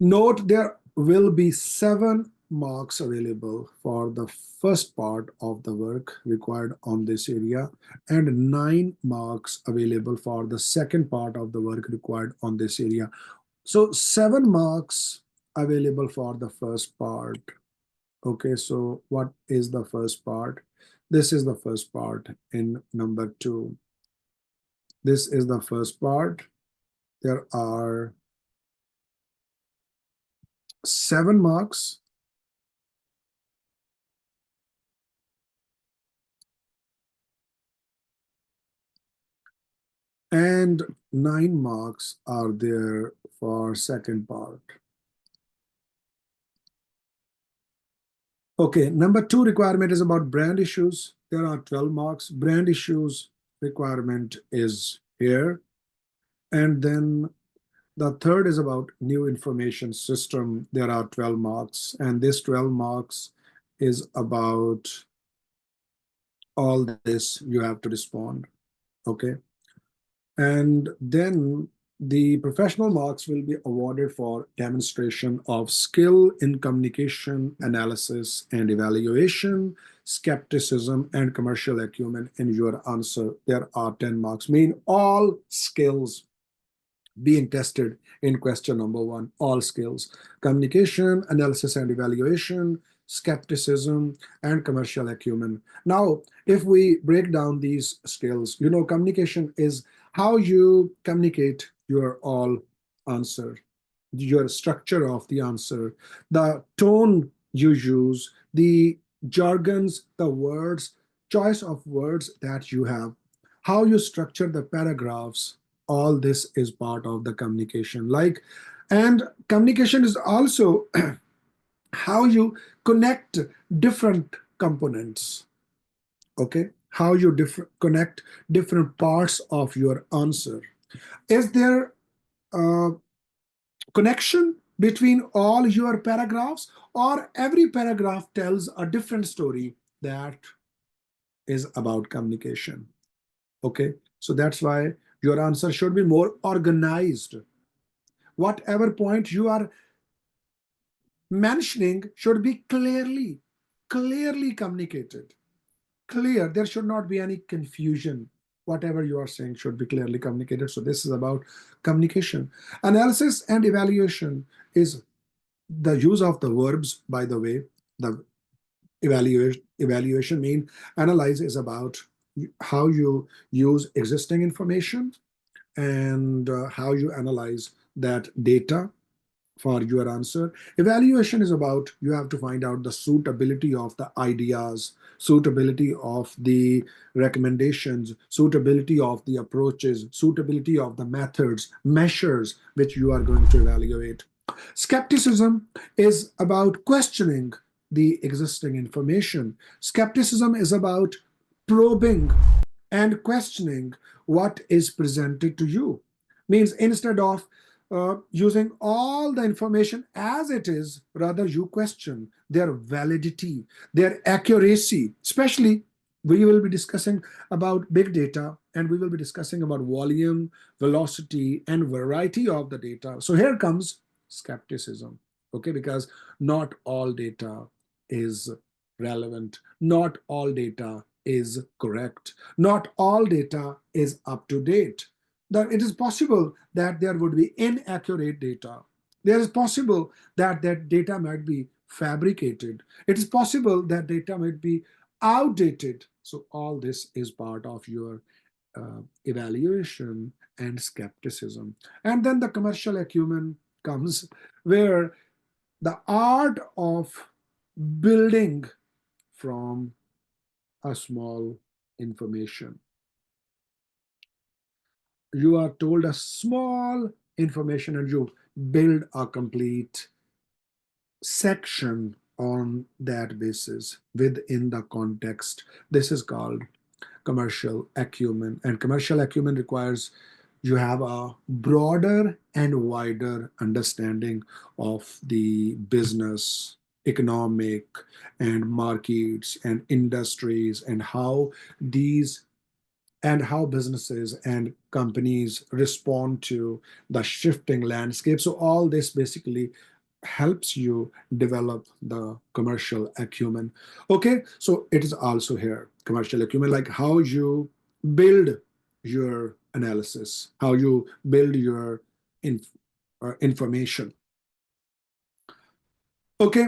Speaker 1: Note there will be 7 marks available for the first part of the work required on this area and 9 marks available for the second part of the work required on this area. So 7 marks available for the first part. Okay, so what is the first part? This is the first part in number 2. This is the first part. There are 7 marks. And 9 marks are there for second part. Okay, number 2 requirement is about brand issues. There are 12 marks. Brand issues requirement is here. And then the third is about new information system. There are 12 marks. And this 12 marks is about all this you have to respond. Okay. And then the professional marks will be awarded for demonstration of skill in communication, analysis, and evaluation, skepticism, and commercial acumen in your answer. There are 10 marks, mean all skills being tested in question number 1, all skills: communication, analysis, and evaluation, skepticism, and commercial acumen. Now, if we break down these skills, you know, communication is how you communicate your all answer, your structure of the answer, the tone you use, the jargons, the words, choice of words that you have, how you structure the paragraphs. All this is part of the communication. And communication is also how you connect different components. Okay, how you connect different parts of your answer. Is there a connection between all your paragraphs, or every paragraph tells a different story? That is about communication. Okay, so that's why your answer should be more organized. Whatever point you are mentioning should be clearly communicated. Clear, there should not be any confusion. Whatever you are saying should be clearly communicated. So this is about communication. Analysis and evaluation is the use of the verbs, by the way. The evaluation mean analyze is about how you use existing information and how you analyze that data for your answer. Evaluation is about you have to find out the suitability of the ideas, suitability of the recommendations, suitability of the approaches, suitability of the methods, measures which you are going to evaluate. Skepticism is about questioning the existing information. Skepticism is about probing and questioning what is presented to you. Means instead of using all the information as it is, rather you question their validity, their accuracy. Especially, we will be discussing about big data and we will be discussing about volume, velocity, and variety of the data. So here comes skepticism, okay, because not all data is relevant, not all data is correct, not all data is up to date. That it is possible that there would be inaccurate data. There is possible that that data might be fabricated. It is possible that data might be outdated. So all this is part of your evaluation and skepticism. And then the commercial acumen comes, where the art of building from a small information. You are told a small information and you build a complete section on that basis within the context. This is called commercial acumen. And commercial acumen requires you have a broader and wider understanding of the business, economic, and markets and industries, and how businesses and companies respond to the shifting landscape. So all this basically helps you develop the commercial acumen. Okay, so it is also here commercial acumen, like how you build your analysis, how you build your information. Okay,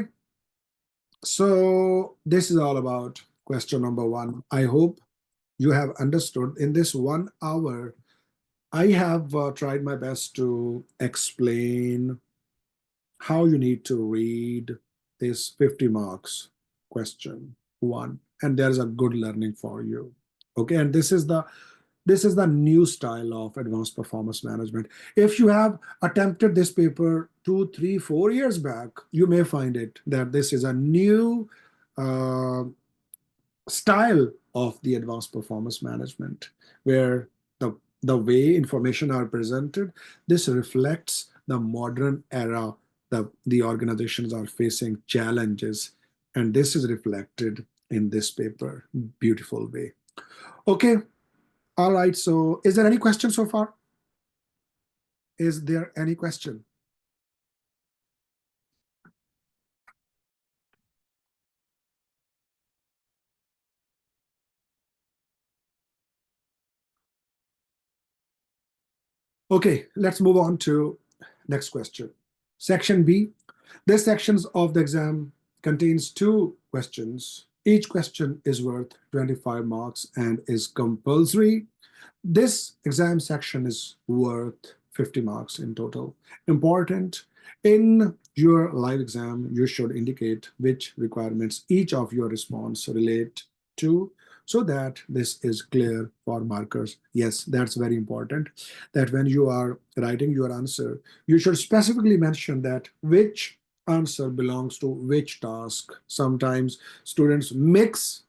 Speaker 1: so this is all about question number one. I hope you have understood. In this 1 hour, I have tried my best to explain how you need to read this 50 marks question one, and there's a good learning for you. Okay, and this is the new style of advanced performance management. If you have attempted this paper 2, 3, 4 years back, you may find it that this is a new uh, style of the advanced performance management, where the way information are presented, this reflects the modern era that the organizations are facing challenges, and this is reflected in this paper beautiful way. Okay, all right, so is there any question so far? Is there any question? Okay, let's move on to next question. Section B. This section of the exam contains 2 questions. Each question is worth 25 marks and is compulsory. This exam section is worth 50 marks in total. Important, in your live exam, you should indicate which requirements each of your response relate to, so that this is clear for markers. Yes, that's very important, that when you are writing your answer, you should specifically mention that which answer belongs to which task. Sometimes students mix,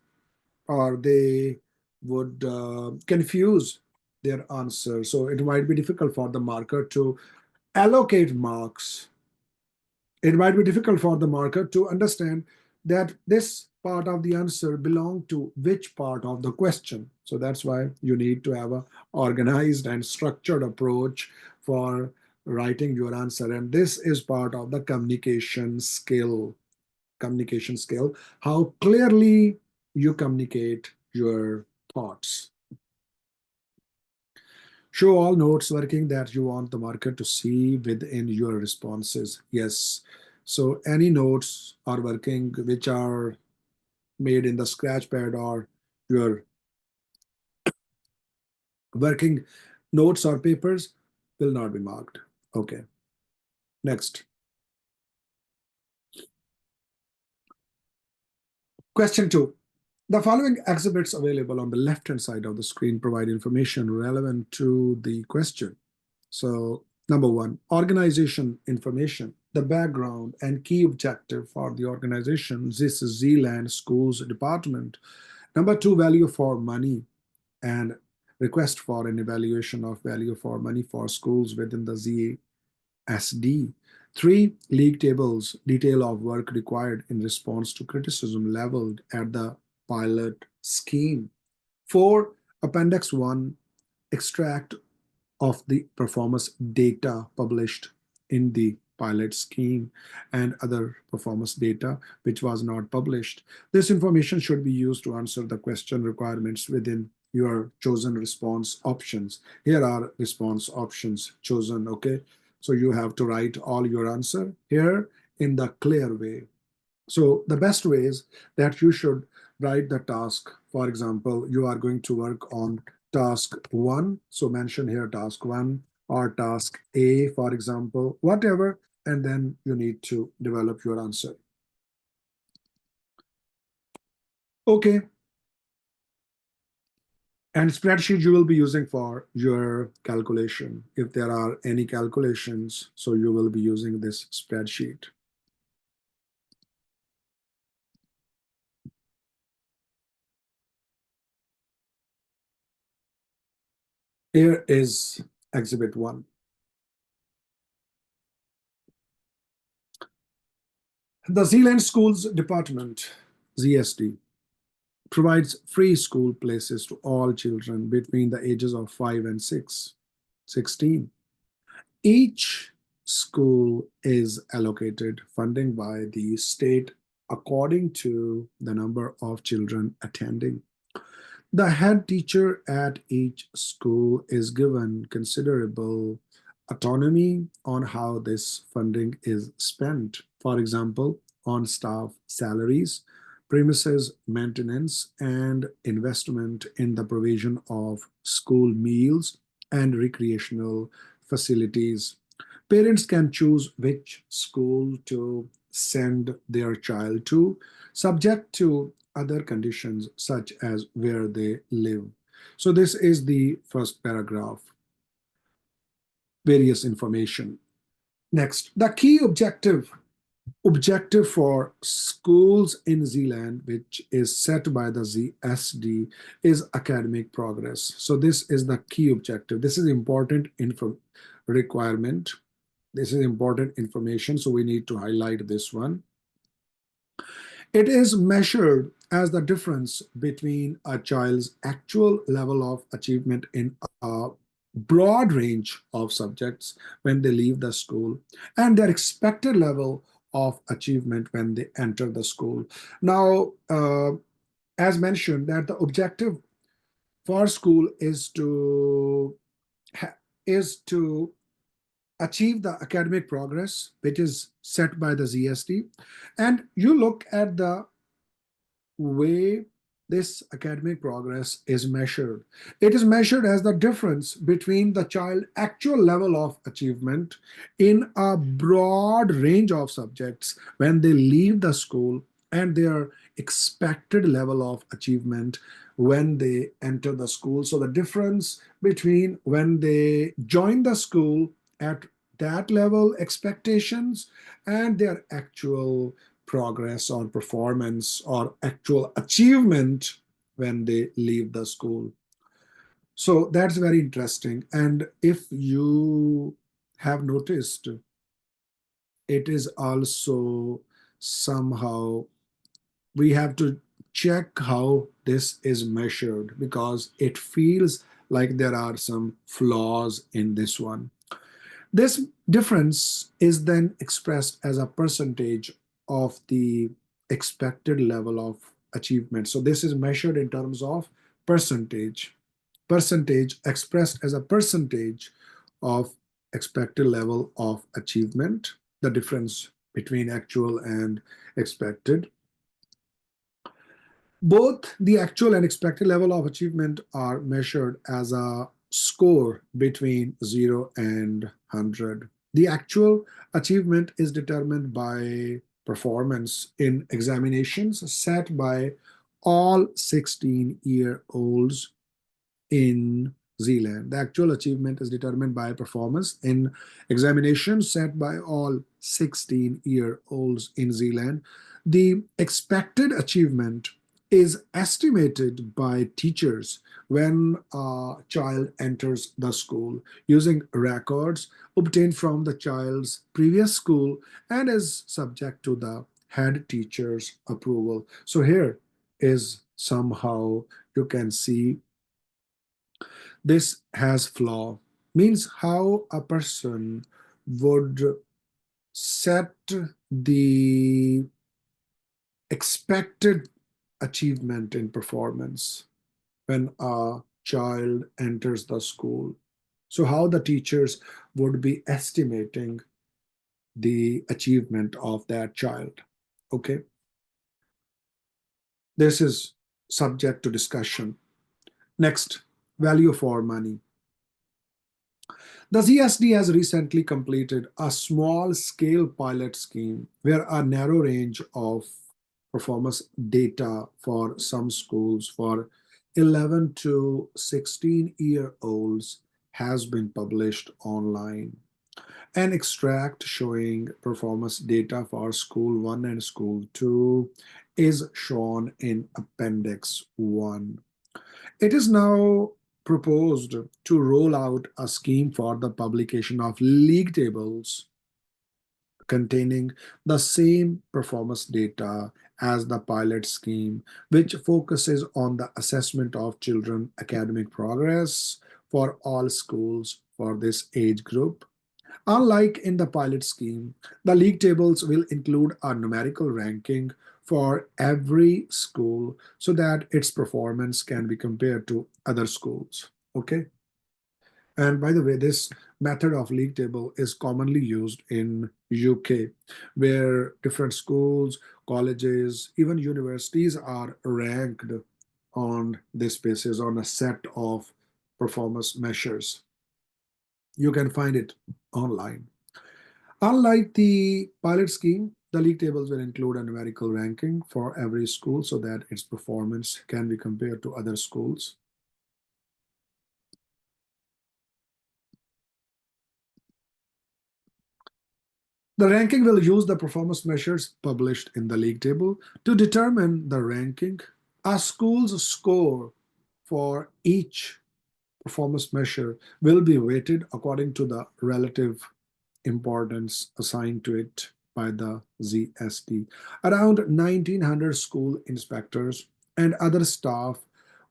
Speaker 1: or they would confuse their answer. So it might be difficult for the marker to allocate marks. It might be difficult for the marker to understand that this part of the answer belong to which part of the question. So that's why you need to have a organized and structured approach for writing your answer. And this is part of the communication skill. Communication skill, how clearly you communicate your thoughts. Show all notes working that you want the marker to see within your responses. Yes. So any notes are working which are made in the scratch pad or your working notes or papers will not be marked. Okay. Next. Question 2. The following exhibits available on the left-hand side of the screen provide information relevant to the question. So, number 1, organization information, the background and key objective for the organization. This is Zealand Schools Department. Number 2, value for money and request for an evaluation of value for money for schools within the ZSD. 3, league tables, detail of work required in response to criticism leveled at the pilot scheme. 4, Appendix 1, extract of the performance data published in the pilot scheme and other performance data which was not published. This information should be used to answer the question requirements within your chosen response options. Here are response options chosen, okay? So you have to write all your answer here in the clear way. So the best way is that you should write the task. For example, you are going to work on task 1. So mention here task 1 or task A, for example, whatever, and then you need to develop your answer. Okay. And spreadsheet you will be using for your calculation. If there are any calculations, so you will be using this spreadsheet. Here is exhibit 1. The Zealand Schools Department, ZSD, provides free school places to all children between the ages of 5 and 16. Each school is allocated funding by the state according to the number of children attending. The head teacher at each school is given considerable autonomy on how this funding is spent. For example, on staff salaries, premises maintenance, and investment in the provision of school meals and recreational facilities. Parents can choose which school to send their child to, subject to other conditions such as where they live. So this is the first paragraph, various information. Next, the key objective for schools in Zealand, which is set by the ZSD, is academic progress. So this is the key objective. This is important requirement. This is important information, so we need to highlight this one. It is measured as the difference between a child's actual level of achievement in a broad range of subjects when they leave the school and their expected level of achievement when they enter the school. Now, as mentioned, that the objective for school is to achieve the academic progress, which is set by the ZSD. And you look at the way this academic progress is measured. It is measured as the difference between the child's actual level of achievement in a broad range of subjects when they leave the school and their expected level of achievement when they enter the school. So the difference between when they join the school at that level expectations and their actual progress or performance or actual achievement when they leave the school. So that's very interesting. And if you have noticed, it is also somehow we have to check how this is measured because it feels like there are some flaws in this one. This difference is then expressed as a percentage of the expected level of achievement. So this is measured in terms of percentage. Percentage expressed as a percentage of expected level of achievement, the difference between actual and expected. Both the actual and expected level of achievement are measured as a score between 0 and 100. The actual achievement is determined by performance in examinations set by all 16-year-olds in Zealand. The actual achievement is determined by performance in examinations set by all 16-year-olds in Zealand. The expected achievement is estimated by teachers when a child enters the school using records obtained from the child's previous school and is subject to the head teacher's approval. So here is somehow you can see this has flaw, means how a person would set the expected achievement in performance when a child enters the school. So how the teachers would be estimating the achievement of that child. Okay, this is subject to discussion. Next, value for money. The ZSD has recently completed a small-scale pilot scheme where a narrow range of performance data for some schools for 11 to 16-year-olds has been published online. An extract showing performance data for School 1 and School 2 is shown in Appendix 1. It is now proposed to roll out a scheme for the publication of league tables containing the same performance data as the pilot scheme, which focuses on the assessment of children academic progress for all schools for this age group. Unlike in the pilot scheme, the league tables will include a numerical ranking for every school so that its performance can be compared to other schools. Okay. And by the way, this method of league table is commonly used in UK, where different schools, colleges, even universities are ranked on this basis on a set of performance measures. You can find it online. Unlike the pilot scheme, the league tables will include a numerical ranking for every school so that its performance can be compared to other schools. The ranking will use the performance measures published in the league table to determine the ranking. A school's score for each performance measure will be weighted according to the relative importance assigned to it by the ZSD. Around 1,900 school inspectors and other staff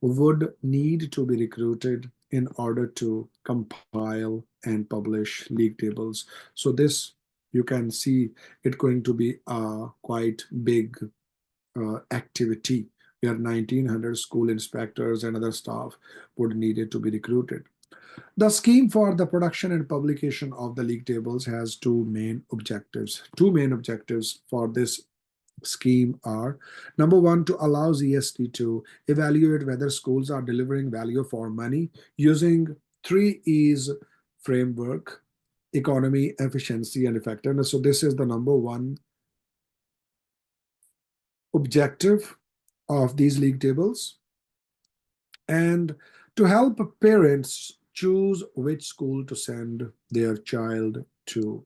Speaker 1: would need to be recruited in order to compile and publish league tables. So this, you can see it going to be a quite big activity where 1,900 school inspectors and other staff would needed to be recruited. The scheme for the production and publication of the league tables has two main objectives. Two main objectives for this scheme are: number one, to allow ZST to evaluate whether schools are delivering value for money using 3E's framework: economy, efficiency, and effectiveness. So this is the number one objective of these league tables. And to help parents choose which school to send their child to.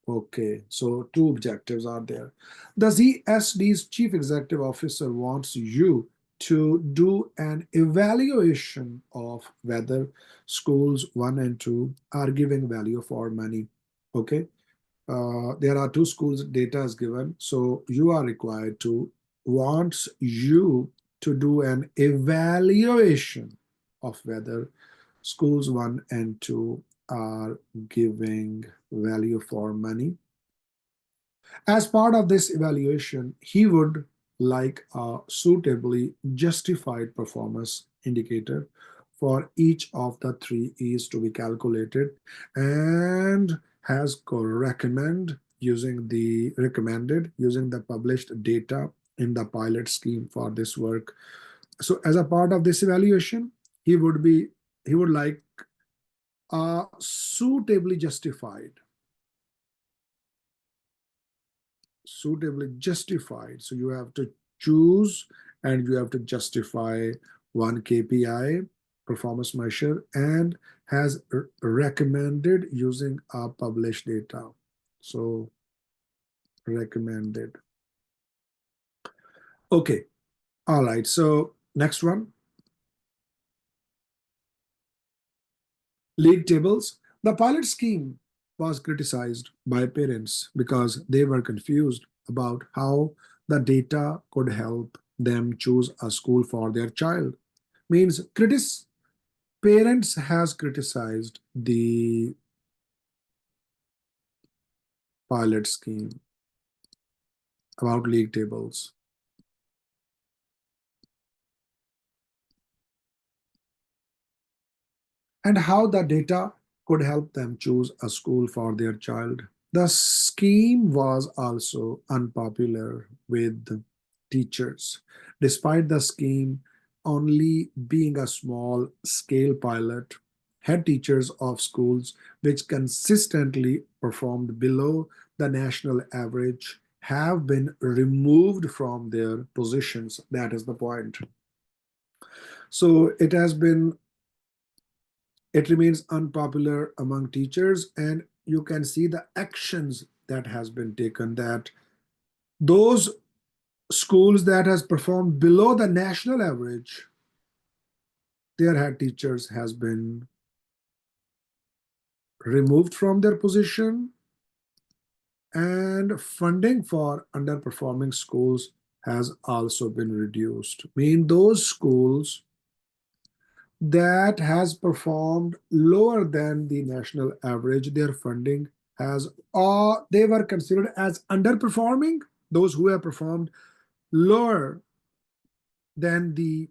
Speaker 1: Okay, so two objectives are there. The ZSD's chief executive officer wants you to do an evaluation of whether schools 1 and 2 are giving value for money. Okay, there are two schools data is given, so you are required to wants you to do an evaluation of whether schools 1 and 2 are giving value for money. As part of this evaluation, he would like a suitably justified performance indicator for each of the 3 E's to be calculated, and has recommended using the published data in the pilot scheme for this work. So as a part of this evaluation, he would like a suitably justified. So you have to choose and you have to justify one KPI, performance measure, and has recommended using our published data. So recommended. Okay. All right. So next one, league tables. The pilot scheme was criticized by parents because they were confused about how the data could help them choose a school for their child. Means parents has criticized the pilot scheme about league tables and how the data could help them choose a school for their child. The scheme was also unpopular with teachers. Despite the scheme only being a small scale pilot, head teachers of schools which consistently performed below the national average have been removed from their positions. That is the point. So it remains unpopular among teachers, and you can see the actions that has been taken, that those schools that has performed below the national average, their head teachers has been removed from their position, and funding for underperforming schools has also been reduced. Mean those schools that has performed lower than the national average, their funding has, they were considered as underperforming. Those who have performed lower than the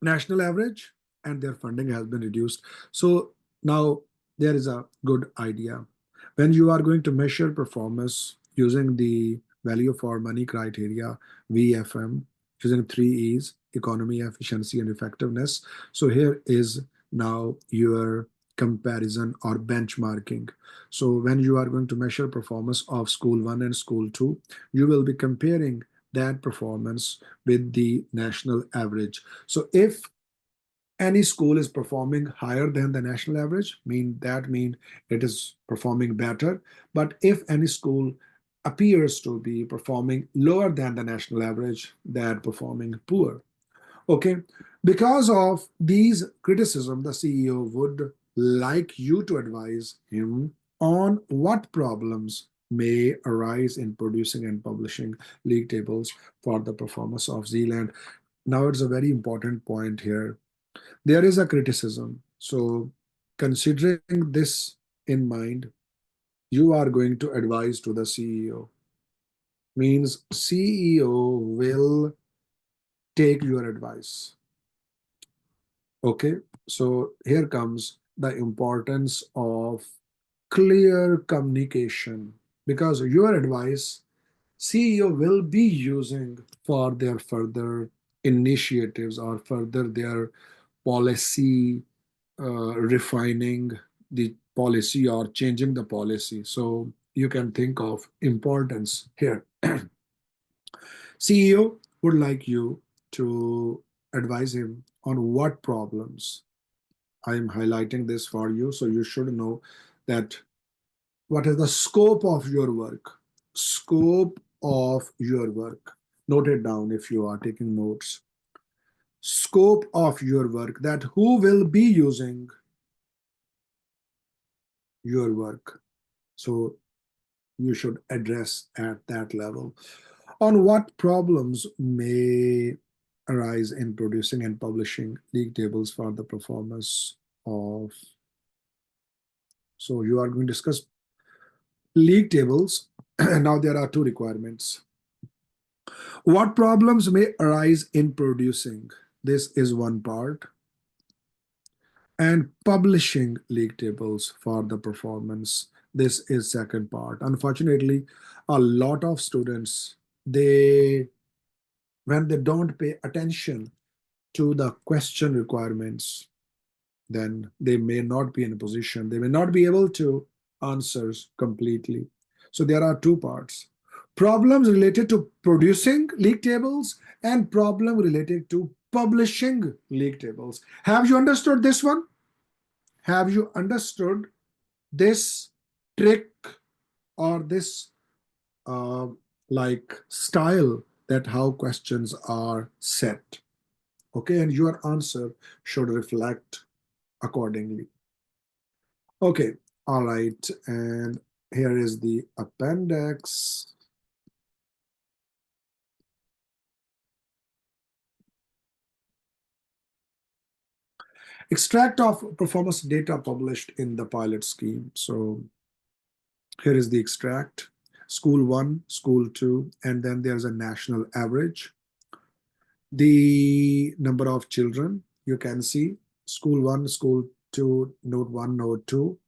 Speaker 1: national average, and their funding has been reduced. So now there is a good idea. When you are going to measure performance using the value for money criteria, VFM, using 3 E's, economy, efficiency, and effectiveness. So here is now your comparison or benchmarking. So when you are going to measure performance of school 1 and school 2, you will be comparing that performance with the national average. So if any school is performing higher than the national average, mean it is performing better. But if any school appears to be performing lower than the national average, that performing poor. Okay, because of these criticism, the CEO would like you to advise him on what problems may arise in producing and publishing league tables for the performance of Zealand. Now it's a very important point here. There is a criticism. So considering this in mind, you are going to advise to the CEO. Means CEO will take your advice. Okay, so here comes the importance of clear communication, because your advice CEO will be using for their further initiatives or further their policy, refining the policy or changing the policy. So you can think of importance here. CEO would like you to advise him on what problems. I am highlighting this for you, so you should know that what is the scope of your work. Scope of your work. Note it down if you are taking notes. Scope of your work, that who will be using your work. So you should address at that level. On what problems may arise in producing and publishing league tables for the performance of. So you are going to discuss league tables. Now there are two requirements. What problems may arise in producing? This is one part. And publishing league tables for the performance. This is second part. Unfortunately, a lot of students, they when they don't pay attention to the question requirements, then they may not be in a position, they may not be able to answer completely. So there are two parts. Problems related to producing league tables and problem related to publishing league tables. Have you understood this one? Have you understood this trick or this uh, like style that how questions are set? Okay, and your answer should reflect accordingly. Okay, all right, and here is the appendix. Extract of performance data published in the pilot scheme. So here is the extract. School 1, School 2, and then there's a national average. The number of children, you can see School 1, School 2, Note 1, Note 2.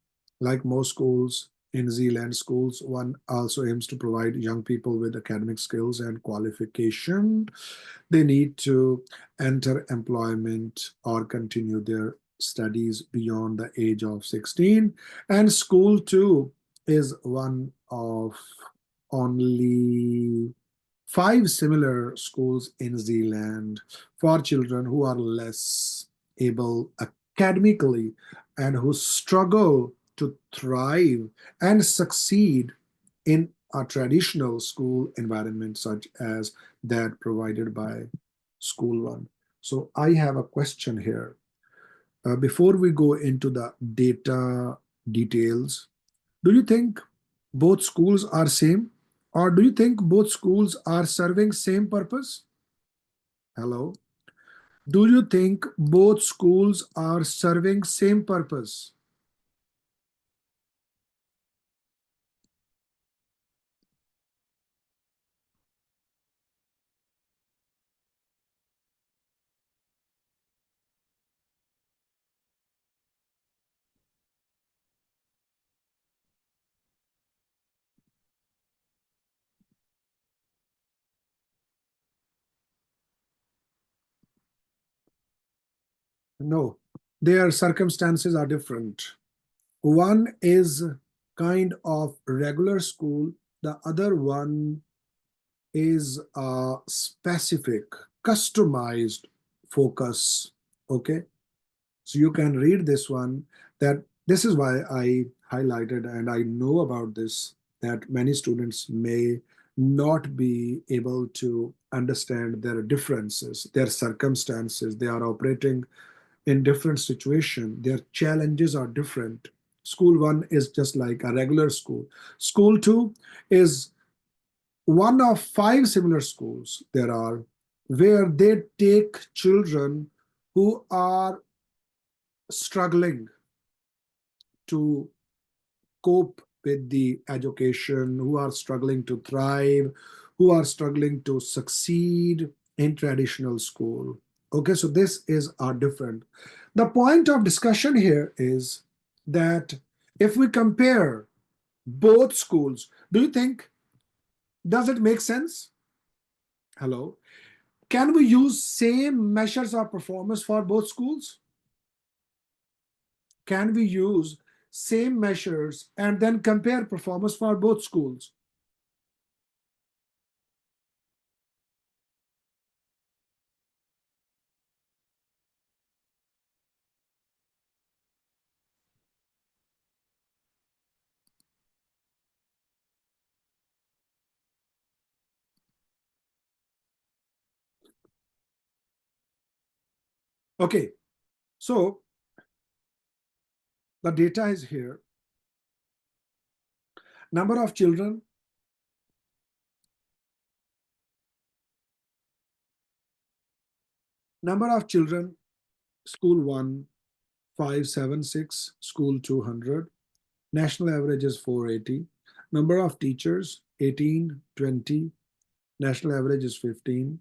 Speaker 1: Like most schools in Zealand, Schools 1 also aims to provide young people with academic skills and qualification. They need to enter employment or continue their studies beyond the age of 16. And School 2 is one of only 5 similar schools in Zealand for children who are less able academically and who struggle to thrive and succeed in a traditional school environment such as that provided by School 1. So I have a question here. Before we go into the data details, do you think both schools are same? Or do you think both schools are serving same purpose? Hello? Do you think both schools are serving same purpose? No. Their circumstances are different. One is kind of regular school, the other one is a specific, customized focus. Okay, so you can read this one. That this is why I highlighted, and I know about this, that many students may not be able to understand their differences, their circumstances. They are operating in different situation, their challenges are different. School 1 is just like a regular school. School 2 is one of 5 similar schools there are, where they take children who are struggling to cope with the education, who are struggling to thrive, who are struggling to succeed in traditional school. Okay, so this is our different. The point of discussion here is that if we compare both schools, do you think, does it make sense? Hello? Can we use same measures of performance for both schools? Can we use same measures and then compare performance for both schools? Okay, so the data is here. Number of children, Number of children, school 1, 576, school 200. National average is 480. Number of teachers, 18, 20. National average is 15.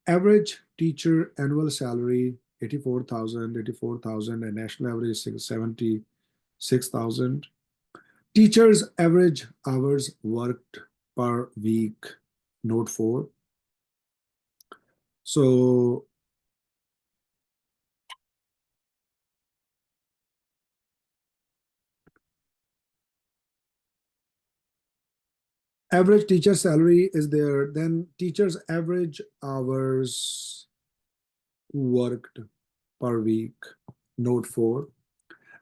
Speaker 1: Average teacher annual salary, 84,000, and national average is 76,000. Teachers average hours worked per week, note 4. So average teacher salary is there, then teachers average hours worked per week, note 4.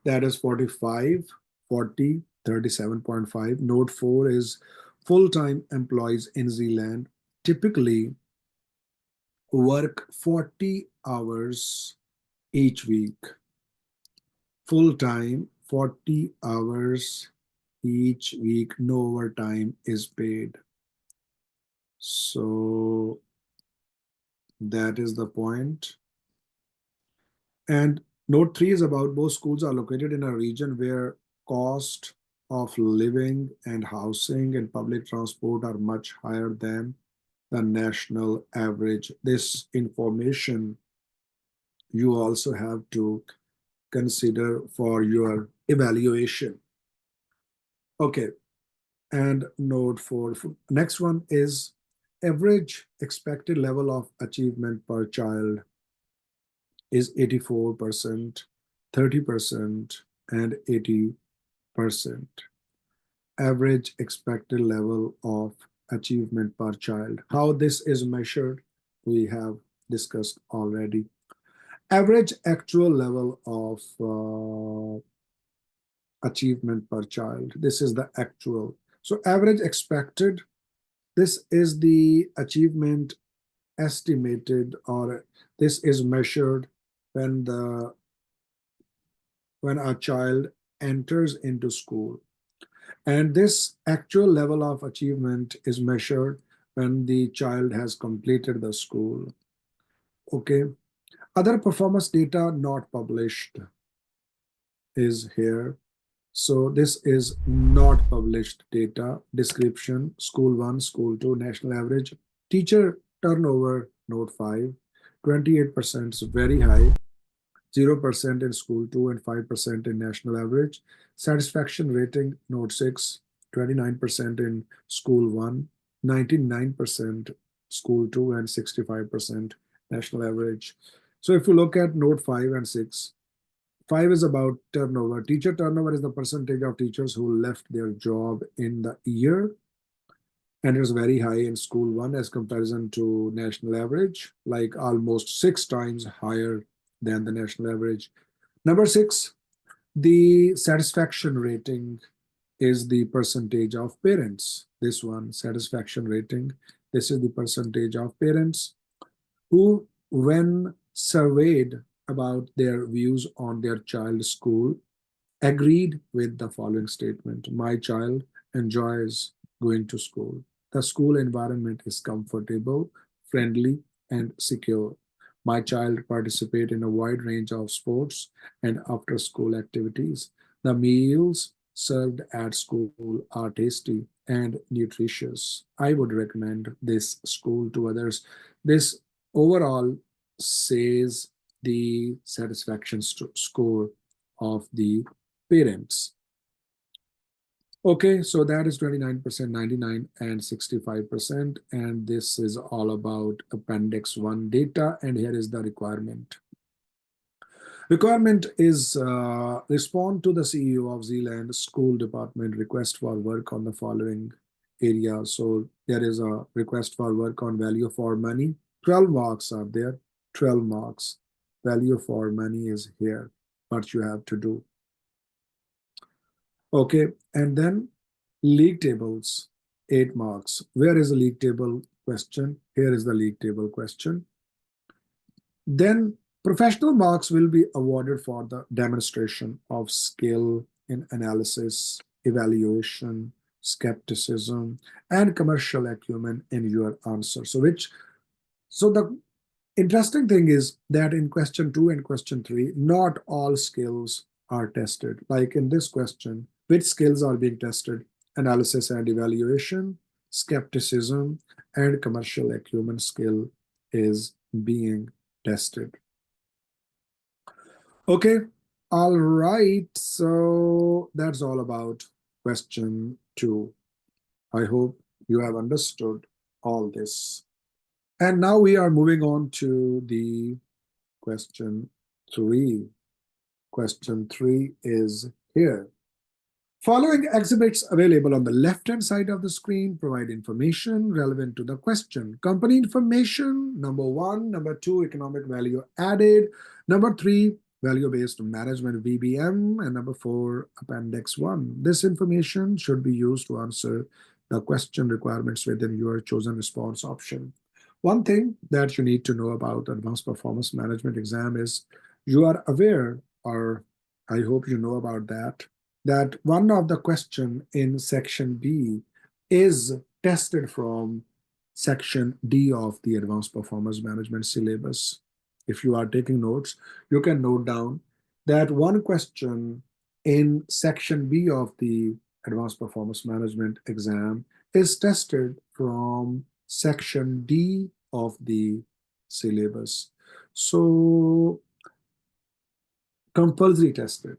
Speaker 1: That is 45, 40, 37.5. Note 4 is full-time employees in Zealand typically work 40 hours each week. Full-time, 40 hours each week, no overtime is paid. So that is the point. And note 3 is about both schools are located in a region where cost of living and housing and public transport are much higher than the national average. This information you also have to consider for your evaluation. Okay, and note 4. Next one is average expected level of achievement per child is 84%, 30%, and 80%. Average expected level of achievement per child. How this is measured, we have discussed already. Average actual level of achievement per child. This is the actual. So average expected, this is the achievement estimated, or this is measured when a child enters into school. And this actual level of achievement is measured when the child has completed the school. Okay. Other performance data not published is here. So this is not published data. Description, school 1, school 2, national average. Teacher turnover, note 5. 28% is very high. 0% in school 2 and 5% in national average. Satisfaction rating, note 6. 29% in school 1, 99% school 2, and 65% national average. So if you look at note 5 and 6, 5 is about turnover. Teacher turnover is the percentage of teachers who left their job in the year. And it's very high in school 1 as comparison to national average, like almost 6 times higher than the national average. Number 6, the satisfaction rating is the percentage of parents. This one, satisfaction rating, this is the percentage of parents who, when surveyed about their views on their child's school, agreed with the following statement: my child enjoys going to school. The school environment is comfortable, friendly, and secure. My child participates in a wide range of sports and after-school activities. The meals served at school are tasty and nutritious. I would recommend this school to others. This overall says the satisfaction score of the parents. Okay, so that is 29%, 99, and 65%. And this is all about Appendix 1 data. And here is the requirement. Requirement is respond to the CEO of Zealand School Department request for work on the following areas. So there is a request for work on value for money. 12 marks are there, 12 marks. Value for money is here, what you have to do. Okay, and then league tables, 8 marks. Where is the league table question? Here is the league table question. Then professional marks will be awarded for the demonstration of skill in analysis, evaluation, skepticism, and commercial acumen in your answer. So the Interesting thing is that in question 2 and question 3, not all skills are tested. Like in this question, which skills are being tested? Analysis and evaluation, skepticism, and commercial acumen skill is being tested. Okay, all right. So that's all about question 2. I hope you have understood all this. And now we are moving on to the question 3. Question 3 is here. Following exhibits available on the left-hand side of the screen provide information relevant to the question. Company information, number 1. Number 2, economic value added. Number 3, value-based management VBM. And number 4, appendix 1. This information should be used to answer the question requirements within your chosen response option. One thing that you need to know about Advanced Performance Management exam is you are aware, or I hope you know about that one of the question in section B is tested from section D of the Advanced Performance Management syllabus. If you are taking notes, you can note down that one question in section B of the Advanced Performance Management exam is tested from section D of the syllabus. So compulsory tested.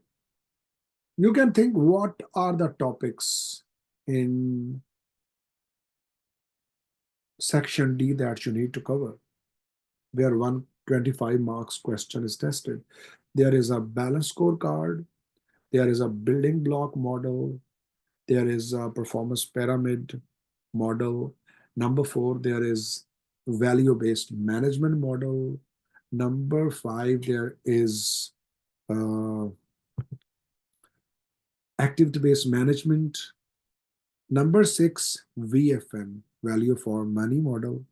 Speaker 1: You can think, what are the topics in section D that you need to cover, where 125 marks question is tested? There is a balance scorecard, there is a building block model, there is a performance pyramid model. Number 4, there is value-based management model. Number 5, there is activity-based management. Number 6, VFM, value for money model.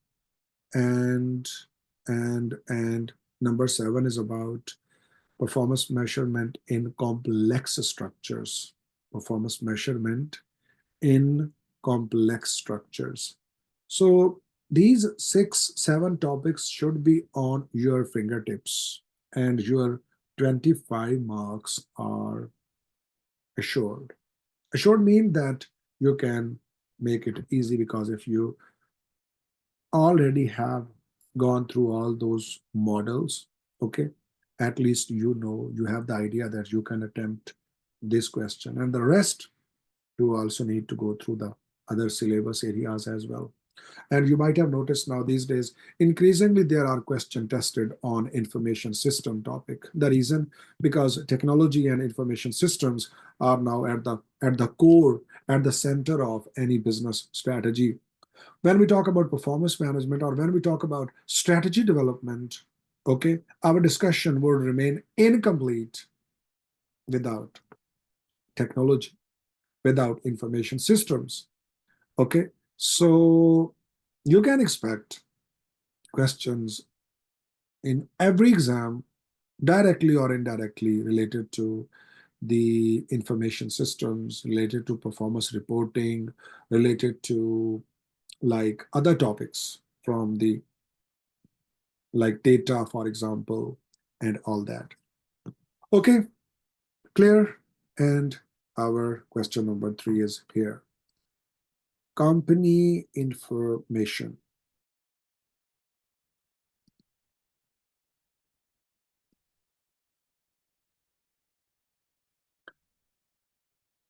Speaker 1: And number 7 is about performance measurement in complex structures. Performance measurement in complex structures. So these 6-7 topics should be on your fingertips, and your 25 marks are assured. Assured means that you can make it easy, because if you already have gone through all those models, okay, at least you have the idea that you can attempt this question, and the rest you also need to go through the other syllabus areas as well. And you might have noticed now these days, increasingly there are questions tested on information system topic. The reason, because technology and information systems are now at the core, at the center of any business strategy. When we talk about performance management, or when we talk about strategy development, okay, our discussion would remain incomplete without technology, without information systems. Okay, so you can expect questions in every exam, directly or indirectly, related to the information systems, related to performance reporting, related to like other topics from the like data, for example, and all that. Okay, clear? And our question number 3 is here. Company information.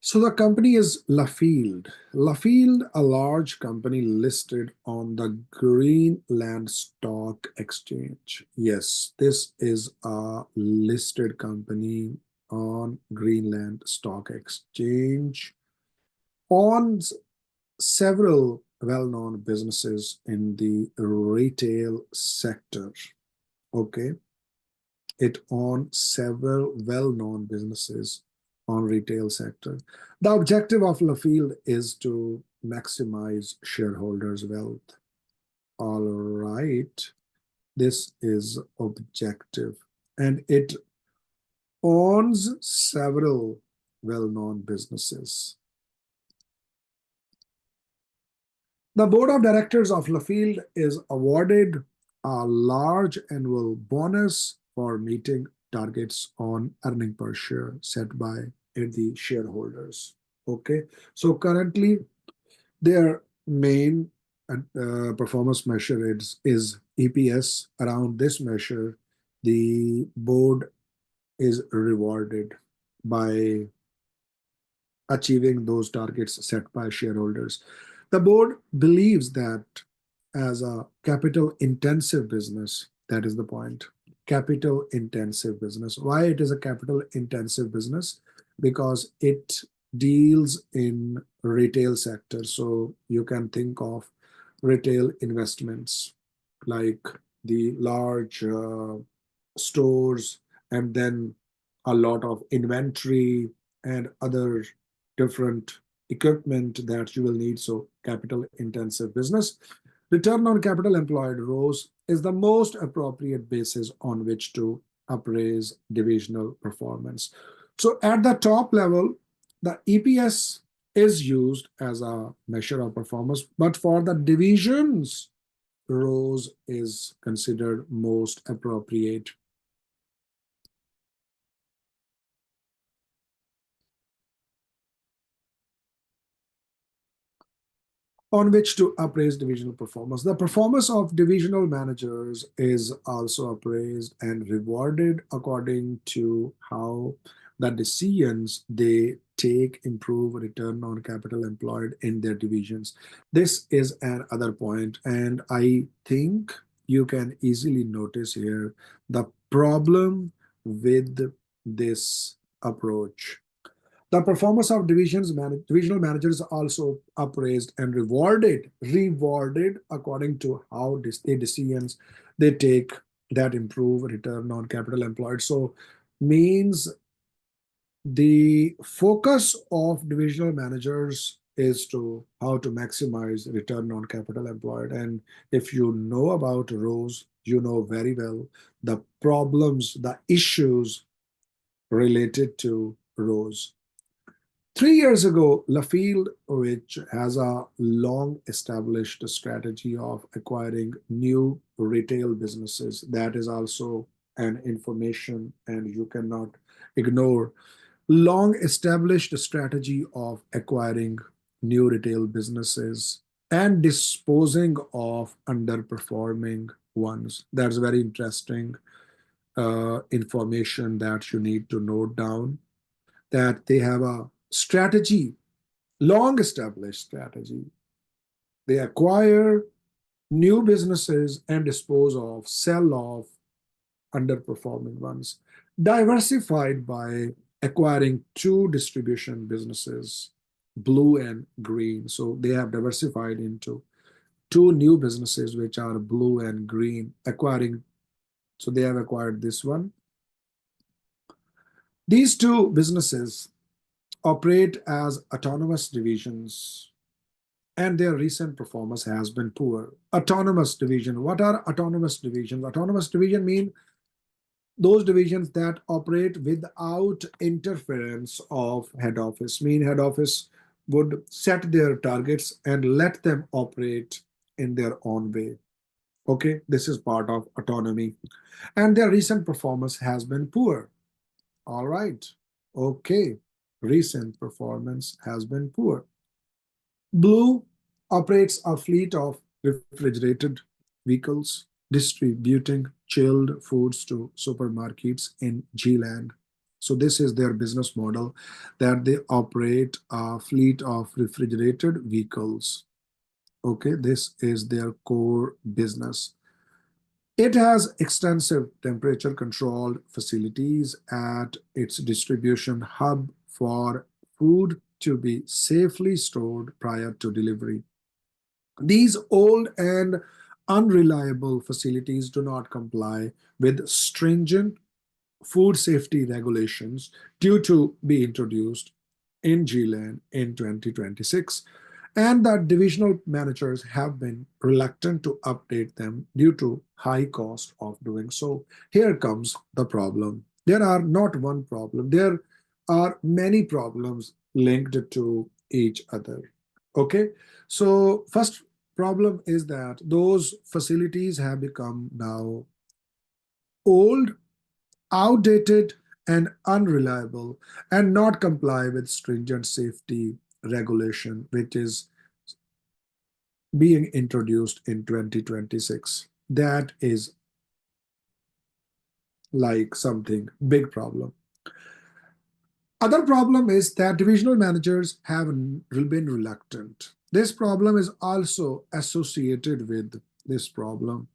Speaker 1: So the company is Laffield. Laffield, a large company listed on the Greenland Stock Exchange. Yes, this is a listed company on Greenland Stock Exchange, owns several well-known businesses in the retail sector. Okay, it owns several well-known businesses on retail sector. The objective of Laffield is to maximize shareholders' wealth. All right, this is objective, and it owns several well-known businesses. The board of directors of Laffield is awarded a large annual bonus for meeting targets on earning per share set by the shareholders. Okay, so currently their main performance measure is EPS. Around this measure, the board is rewarded by achieving those targets set by shareholders. The board believes that as a capital intensive business, that is the point. Capital intensive business. Why it is a capital intensive business? Because it deals in retail sector. So you can think of retail investments like the large stores, and then a lot of inventory and other different equipment that you will need. So capital intensive business. Return on capital employed, ROCE, is the most appropriate basis on which to appraise divisional performance. So at the top level, the EPS is used as a measure of performance, but for the divisions, ROCE is considered most appropriate. On which to appraise divisional performance. The performance of divisional managers is also appraised and rewarded according to how the decisions they take improve return on capital employed in their divisions. This is another point, and I think you can easily notice here the problem with this approach. The performance of divisional managers is also appraised and rewarded according to how the decisions they take that improve return on capital employed. So means the focus of divisional managers is to how to maximize return on capital employed. And if you know about ROCE, you know very well the problems, the issues related to ROCE. 3 years ago, Laffield, which has a long established strategy of acquiring new retail businesses, that is also an information and you cannot ignore. Long established strategy of acquiring new retail businesses and disposing of underperforming ones. That's very interesting information that you need to note down, that they have a strategy, long established strategy. They acquire new businesses and dispose of, sell off underperforming ones. Diversified by acquiring two distribution businesses, blue and green. So they have diversified into two new businesses, which are blue and green, acquiring. So they have acquired this one. These two businesses operate as autonomous divisions, and their recent performance has been poor. Autonomous division. What are autonomous divisions? Autonomous division mean those divisions that operate without interference of head office. Mean head office would set their targets and let them operate in their own way. Okay, this is part of autonomy. And their recent performance has been poor. All right. Okay. Recent performance has been poor. Blue operates a fleet of refrigerated vehicles distributing chilled foods to supermarkets in G-Land. So this is their business model, that they operate a fleet of refrigerated vehicles. Okay, this is their core business. It has extensive temperature-controlled facilities at its distribution hub for food to be safely stored prior to delivery. These old and unreliable facilities do not comply with stringent food safety regulations due to be introduced in G-Land in 2026. And that divisional managers have been reluctant to update them due to high cost of doing so. Here comes the problem. There are not one problem. There are many problems linked to each other. Okay, so first Problem is that those facilities have become now old, outdated, and unreliable, and not comply with stringent safety regulation, which is being introduced in 2026. That is like something big problem. Other problem is that divisional managers have been reluctant. This problem is also associated with this problem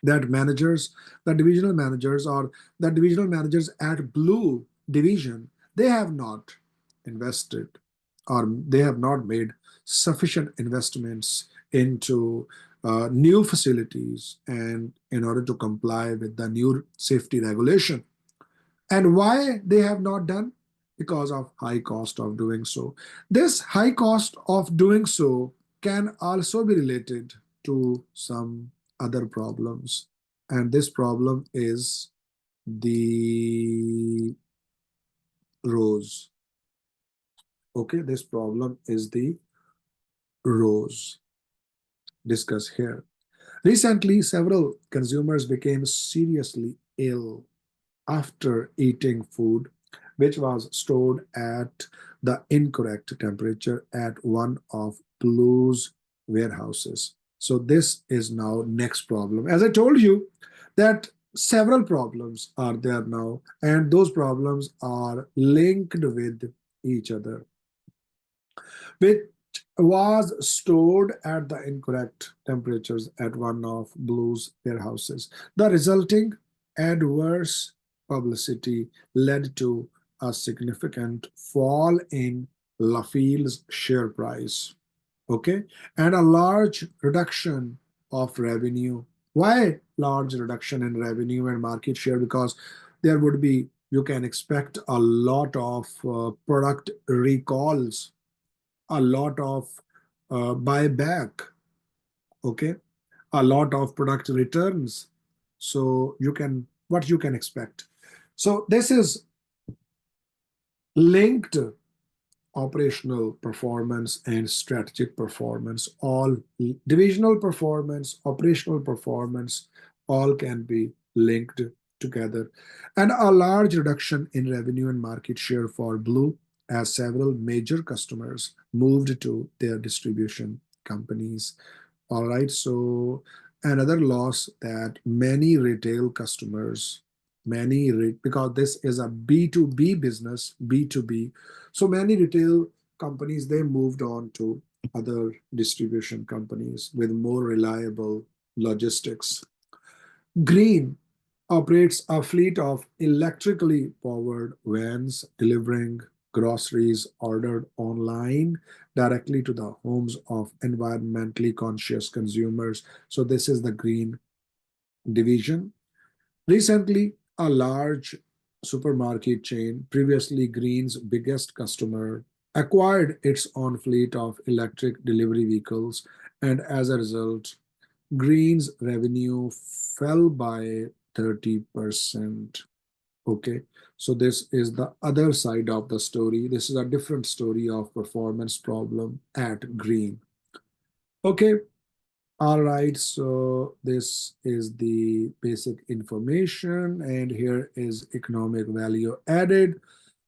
Speaker 1: that managers, the divisional managers or the divisional managers at Blue Division, they have not invested or they have not made sufficient investments into new facilities and in order to comply with the new safety regulation. And why they have not done? Because of high cost of doing so. This high cost of doing so can also be related to some other problems. And this problem is the rose. Okay, this problem is the rose discussed here. Recently, several consumers became seriously ill after eating food which was stored at the incorrect temperature at one of Blue's warehouses. So this is now next problem. As I told you that several problems are there now, and those problems are linked with each other, which was stored at the incorrect temperatures at one of Blue's warehouses. The resulting adverse publicity led to a significant fall in Lafield's share price, okay, and a large reduction of revenue. Why large reduction in revenue and market share? Because there would be, you can expect a lot of product recalls, a lot of buyback, okay, a lot of product returns. So you can, what you can expect. So this is linked operational performance and strategic performance, all divisional performance, operational performance, all can be linked together. And a large reduction in revenue and market share for Blue as several major customers moved to their distribution companies. All right, so another loss that many retail customers, because this is a B2B business, B2B, so many retail companies, they moved on to other distribution companies with more reliable logistics. Green operates a fleet of electrically powered vans delivering groceries ordered online directly to the homes of environmentally conscious consumers. So this is the green division. Recently, a large supermarket chain, previously Green's biggest customer, acquired its own fleet of electric delivery vehicles, and as a result, Green's revenue fell by 30%. Okay, so this is the other side of the story. This is a different story of performance problem at Green. Okay, all right, so this is the basic information, and here is economic value added.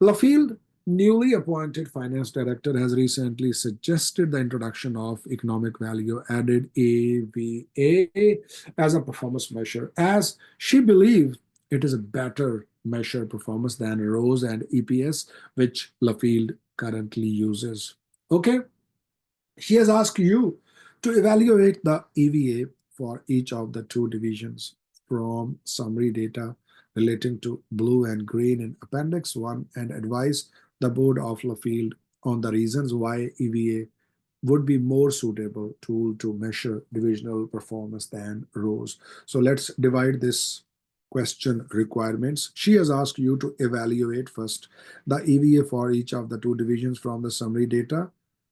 Speaker 1: Lafield, newly appointed finance director, has recently suggested the introduction of economic value added EVA as a performance measure, as she believes it is a better measure performance than ROSE and EPS, which Lafield currently uses. Okay, she has asked you to evaluate the EVA for each of the two divisions from summary data relating to Blue and Green in Appendix 1 and advise the board of Lafield on the reasons why EVA would be more suitable tool to measure divisional performance than ROSE. So let's divide this question requirements. She has asked you to evaluate first the EVA for each of the two divisions from the summary data.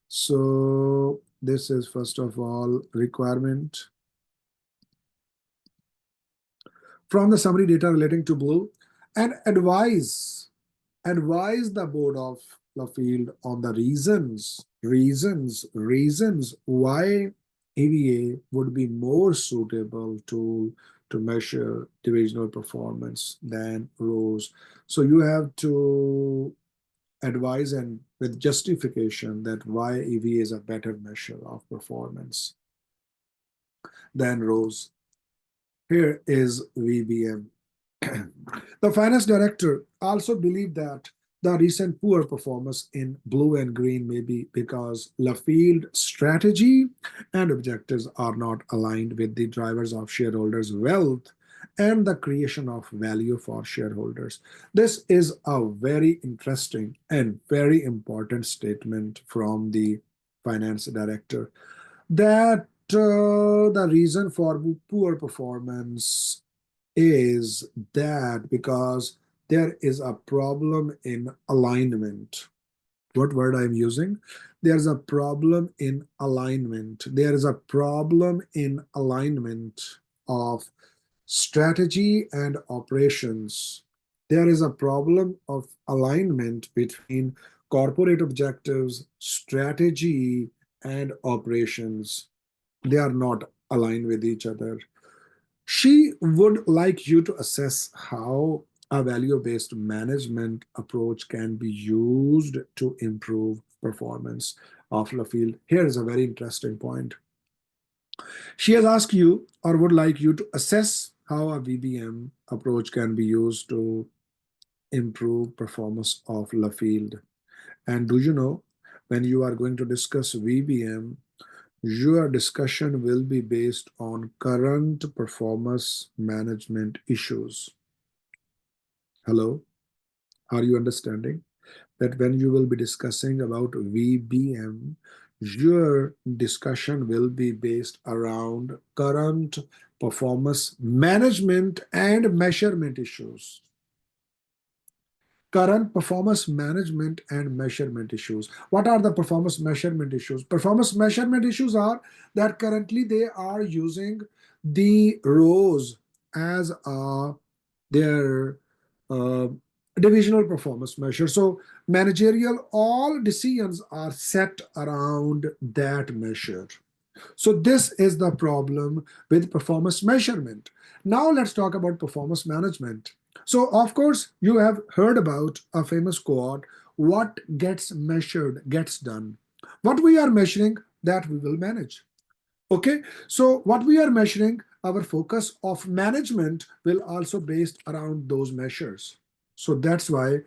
Speaker 1: So this is first of all requirement from the summary data relating to Blue, and advise the board of Lafield on the reasons why EVA would be more suitable to measure divisional performance than rows. So you have to advise and with justification that why EVA is a better measure of performance than rows. Here is VBM. The finance director also believed that the recent poor performance in blue and green may be because Laffield strategy and objectives are not aligned with the drivers of shareholders' wealth and the creation of value for shareholders. This is a very interesting and very important statement from the finance director that the reason for poor performance is that because there is a problem in alignment. What word I'm using? There's a problem in alignment. There is a problem in alignment of strategy and operations. There is a problem of alignment between corporate objectives, strategy, and operations. They are not aligned with each other. She would like you to assess how a value-based management approach can be used to improve performance of the field. Here is a very interesting point. She has asked you or would like you to assess how a VBM approach can be used to improve performance of the field. And do you know, when you are going to discuss VBM, your discussion will be based on current performance management issues. Hello, are you understanding that when you will be discussing about VBM, your discussion will be based around current performance management and measurement issues? Current performance management and measurement issues. What are the performance measurement issues? Performance measurement issues are that currently they are using the rows as their uh, divisional performance measure. So managerial, all decisions are set around that measure. So this is the problem with performance measurement. Now let's talk about performance management. So of course, you have heard about a famous quote, what gets measured gets done. What we are measuring, that we will manage. Okay, so what we are measuring, our focus of management will also based around those measures. So that's why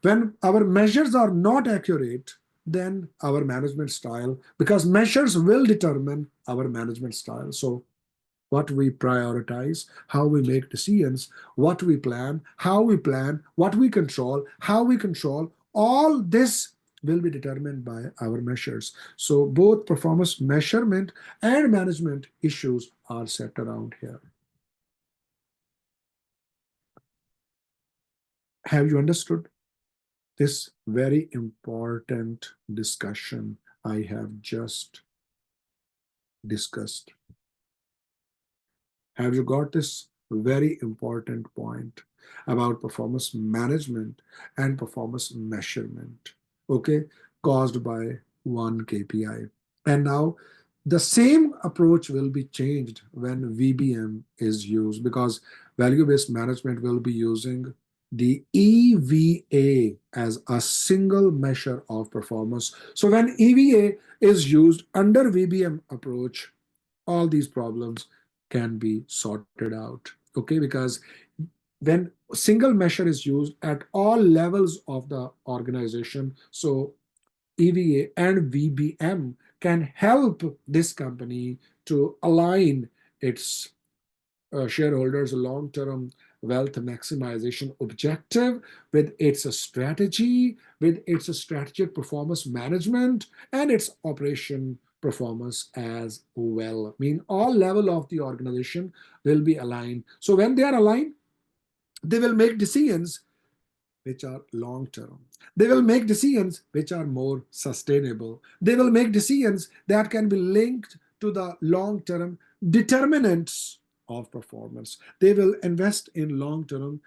Speaker 1: when our measures are not accurate, then our management style, because measures will determine our management style. So what we prioritize, how we make decisions, what we plan, what we control, how we control, all this will be determined by our measures. So both performance measurement and management issues are set around here. Have you understood this very important discussion I have just discussed? Have you got this very important point about performance management and performance measurement? Okay, caused by one KPI. And now the same approach will be changed when VBM is used, because value-based management will be using the EVA as a single measure of performance. So when EVA is used under VBM approach, all these problems can be sorted out. Okay, because when a single measure is used at all levels of the organization, so EVA and VBM can help this company to align its shareholders' long-term wealth maximization objective with its strategy, with its strategic performance management, and its operation performance as well. I mean, all level of the organization will be aligned. So when they are aligned, they will make decisions which are long term. They will make decisions which are more sustainable. They will make decisions that can be linked to the long term determinants of performance. They will invest in long term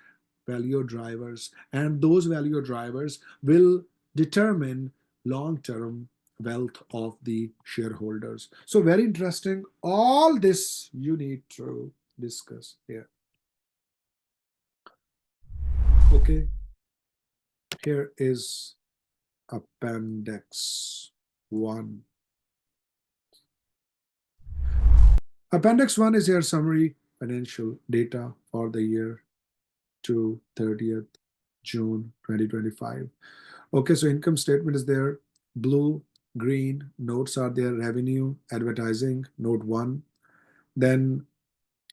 Speaker 1: value drivers, and those value drivers will determine long term wealth of the shareholders. So very interesting. All this you need to discuss here. Okay, here is Appendix 1. Appendix 1 is your summary financial data for the year to 30th June 2025. Okay, so income statement is there. Blue, green, notes are there. Revenue, advertising, note 1. Then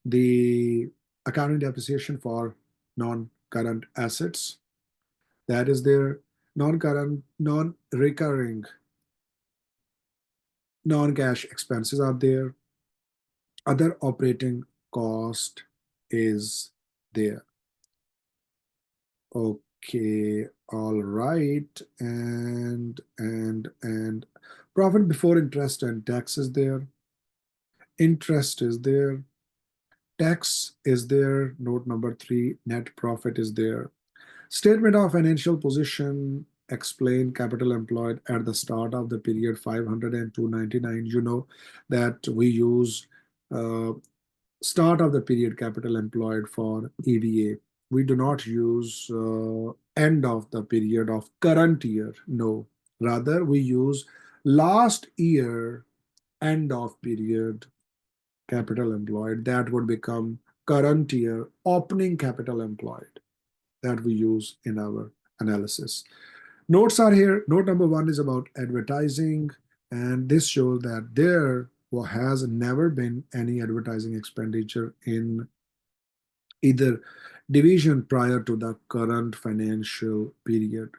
Speaker 1: the accounting depreciation for non-current assets, that is there. Non-current, non-recurring, non-cash expenses are there. Other operating cost is there. Okay, all right. And profit before interest and tax is there. Interest is there. Tax is there. Note number 3, net profit is there. Statement of financial position, explain capital employed at the start of the period 500 and 299. You know that we use start of the period capital employed for EVA. We do not use end of the period of current year. No, rather we use last year end of period capital employed. That would become current year opening capital employed that we use in our analysis. Notes are here. Note number 1 is about advertising, and this shows that there has never been any advertising expenditure in either division prior to the current financial period.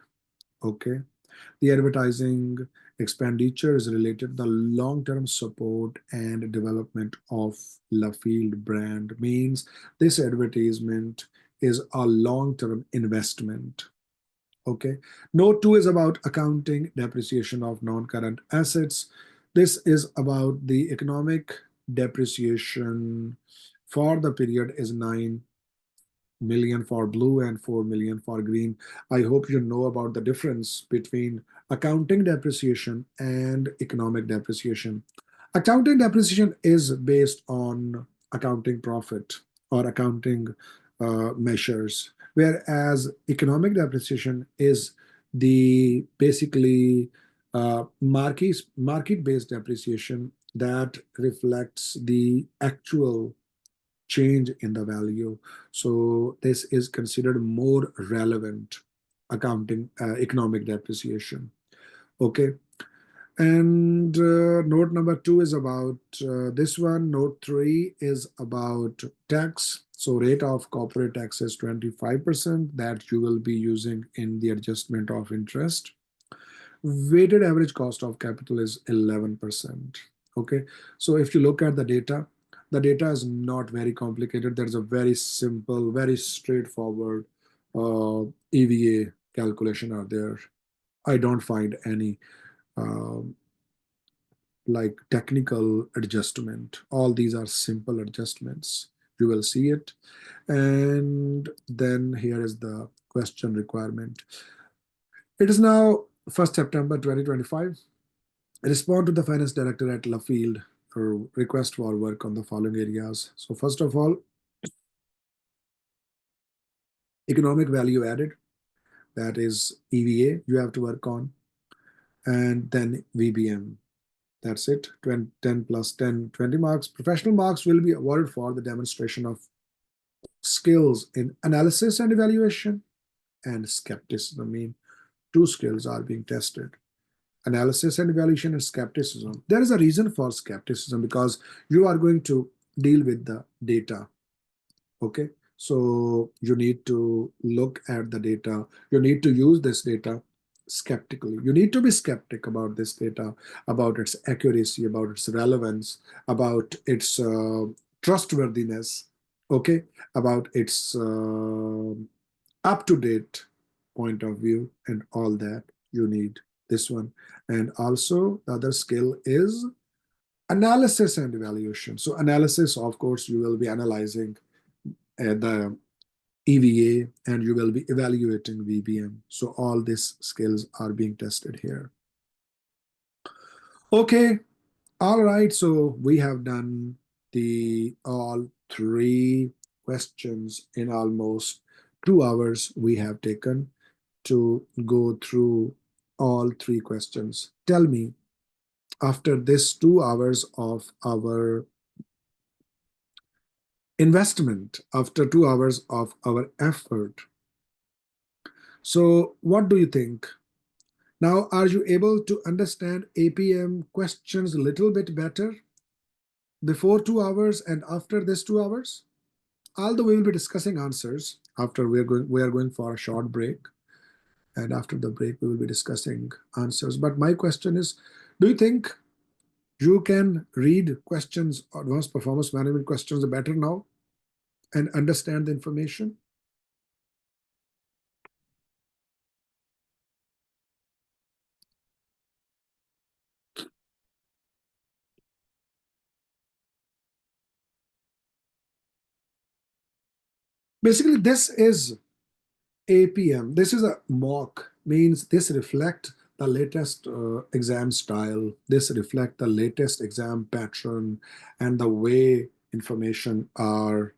Speaker 1: Okay. The advertising expenditure is related to the long-term support and development of Lafield brand. Means this advertisement is a long-term investment. Okay. Note 2 is about accounting depreciation of non-current assets. This is about the economic depreciation for the period is 9 million for blue and 4 million for green. I hope you know about the difference between accounting depreciation and economic depreciation. Accounting depreciation is based on accounting profit or accounting measures, whereas economic depreciation is the basically market-based depreciation that reflects the actual change in the value. So this is considered more relevant accounting economic depreciation. Okay. And note number 2 is about this one. Note 3 is about tax. So rate of corporate tax is 25% that you will be using in the adjustment of interest. Weighted average cost of capital is 11%. Okay. So if you look at the data is not very complicated. There's a very simple, very straightforward EVA calculation out there. I don't find any like technical adjustment. All these are simple adjustments. You will see it. And then here is the question requirement. It is now 1st September 2025. Respond to the finance director at Lafield for request for work on the following areas. So first of all, economic value added, that is EVA you have to work on, and then VBM. That's it. 10 plus 10, 20 marks. Professional marks will be awarded for the demonstration of skills in analysis and evaluation and skepticism. I mean, 2 skills are being tested. Analysis and evaluation and skepticism. There is a reason for skepticism because you are going to deal with the data. Okay. So you need to look at the data. You need to use this data skeptically. You need to be skeptic about this data, about its accuracy, about its relevance, about its trustworthiness, okay, about its up-to-date point of view and all that. You need this one. And also the other skill is analysis and evaluation. So analysis, of course, you will be analyzing the EVA and you will be evaluating VBM. So all these skills are being tested here. Okay, all right. So we have done the all three questions in almost 2 hours we have taken to go through all three questions. Tell me, after this 2 hours of our investment, after 2 hours of our effort, so what do you think? Now, are you able to understand APM questions a little bit better before 2 hours and after this 2 hours? Although we will be discussing answers after we are going for a short break, and after the break we will be discussing answers. But my question is, do you think you can read questions, advanced performance management questions better now and understand the information? Basically, this is APM. This is a mock, means this reflect the latest exam style. This reflect the latest exam pattern and the way information are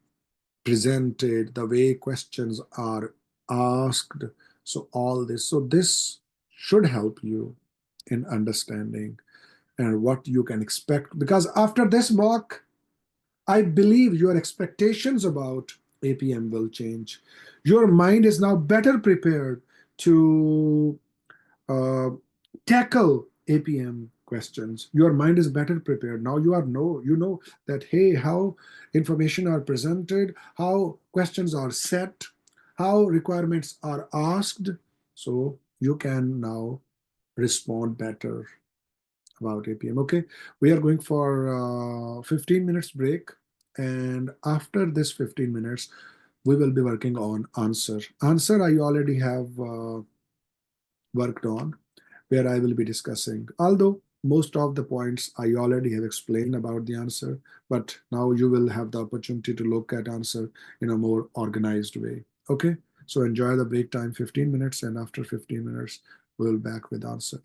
Speaker 1: presented, the way questions are asked. So all this. So this should help you in understanding and what you can expect. Because after this mock, I believe your expectations about APM will change. Your mind is now better prepared to uh, tackle APM questions. Your mind is better prepared. Now you know that, hey, how information are presented, how questions are set, how requirements are asked. So you can now respond better about APM. Okay, we are going for 15 minutes break, and after this 15 minutes, we will be working on answer. Answer I already have worked on, where I will be discussing. Although most of the points I already have explained about the answer, but now you will have the opportunity to look at answer in a more organized way. Okay, so enjoy the break time, 15 minutes, and after 15 minutes, we'll back with answer.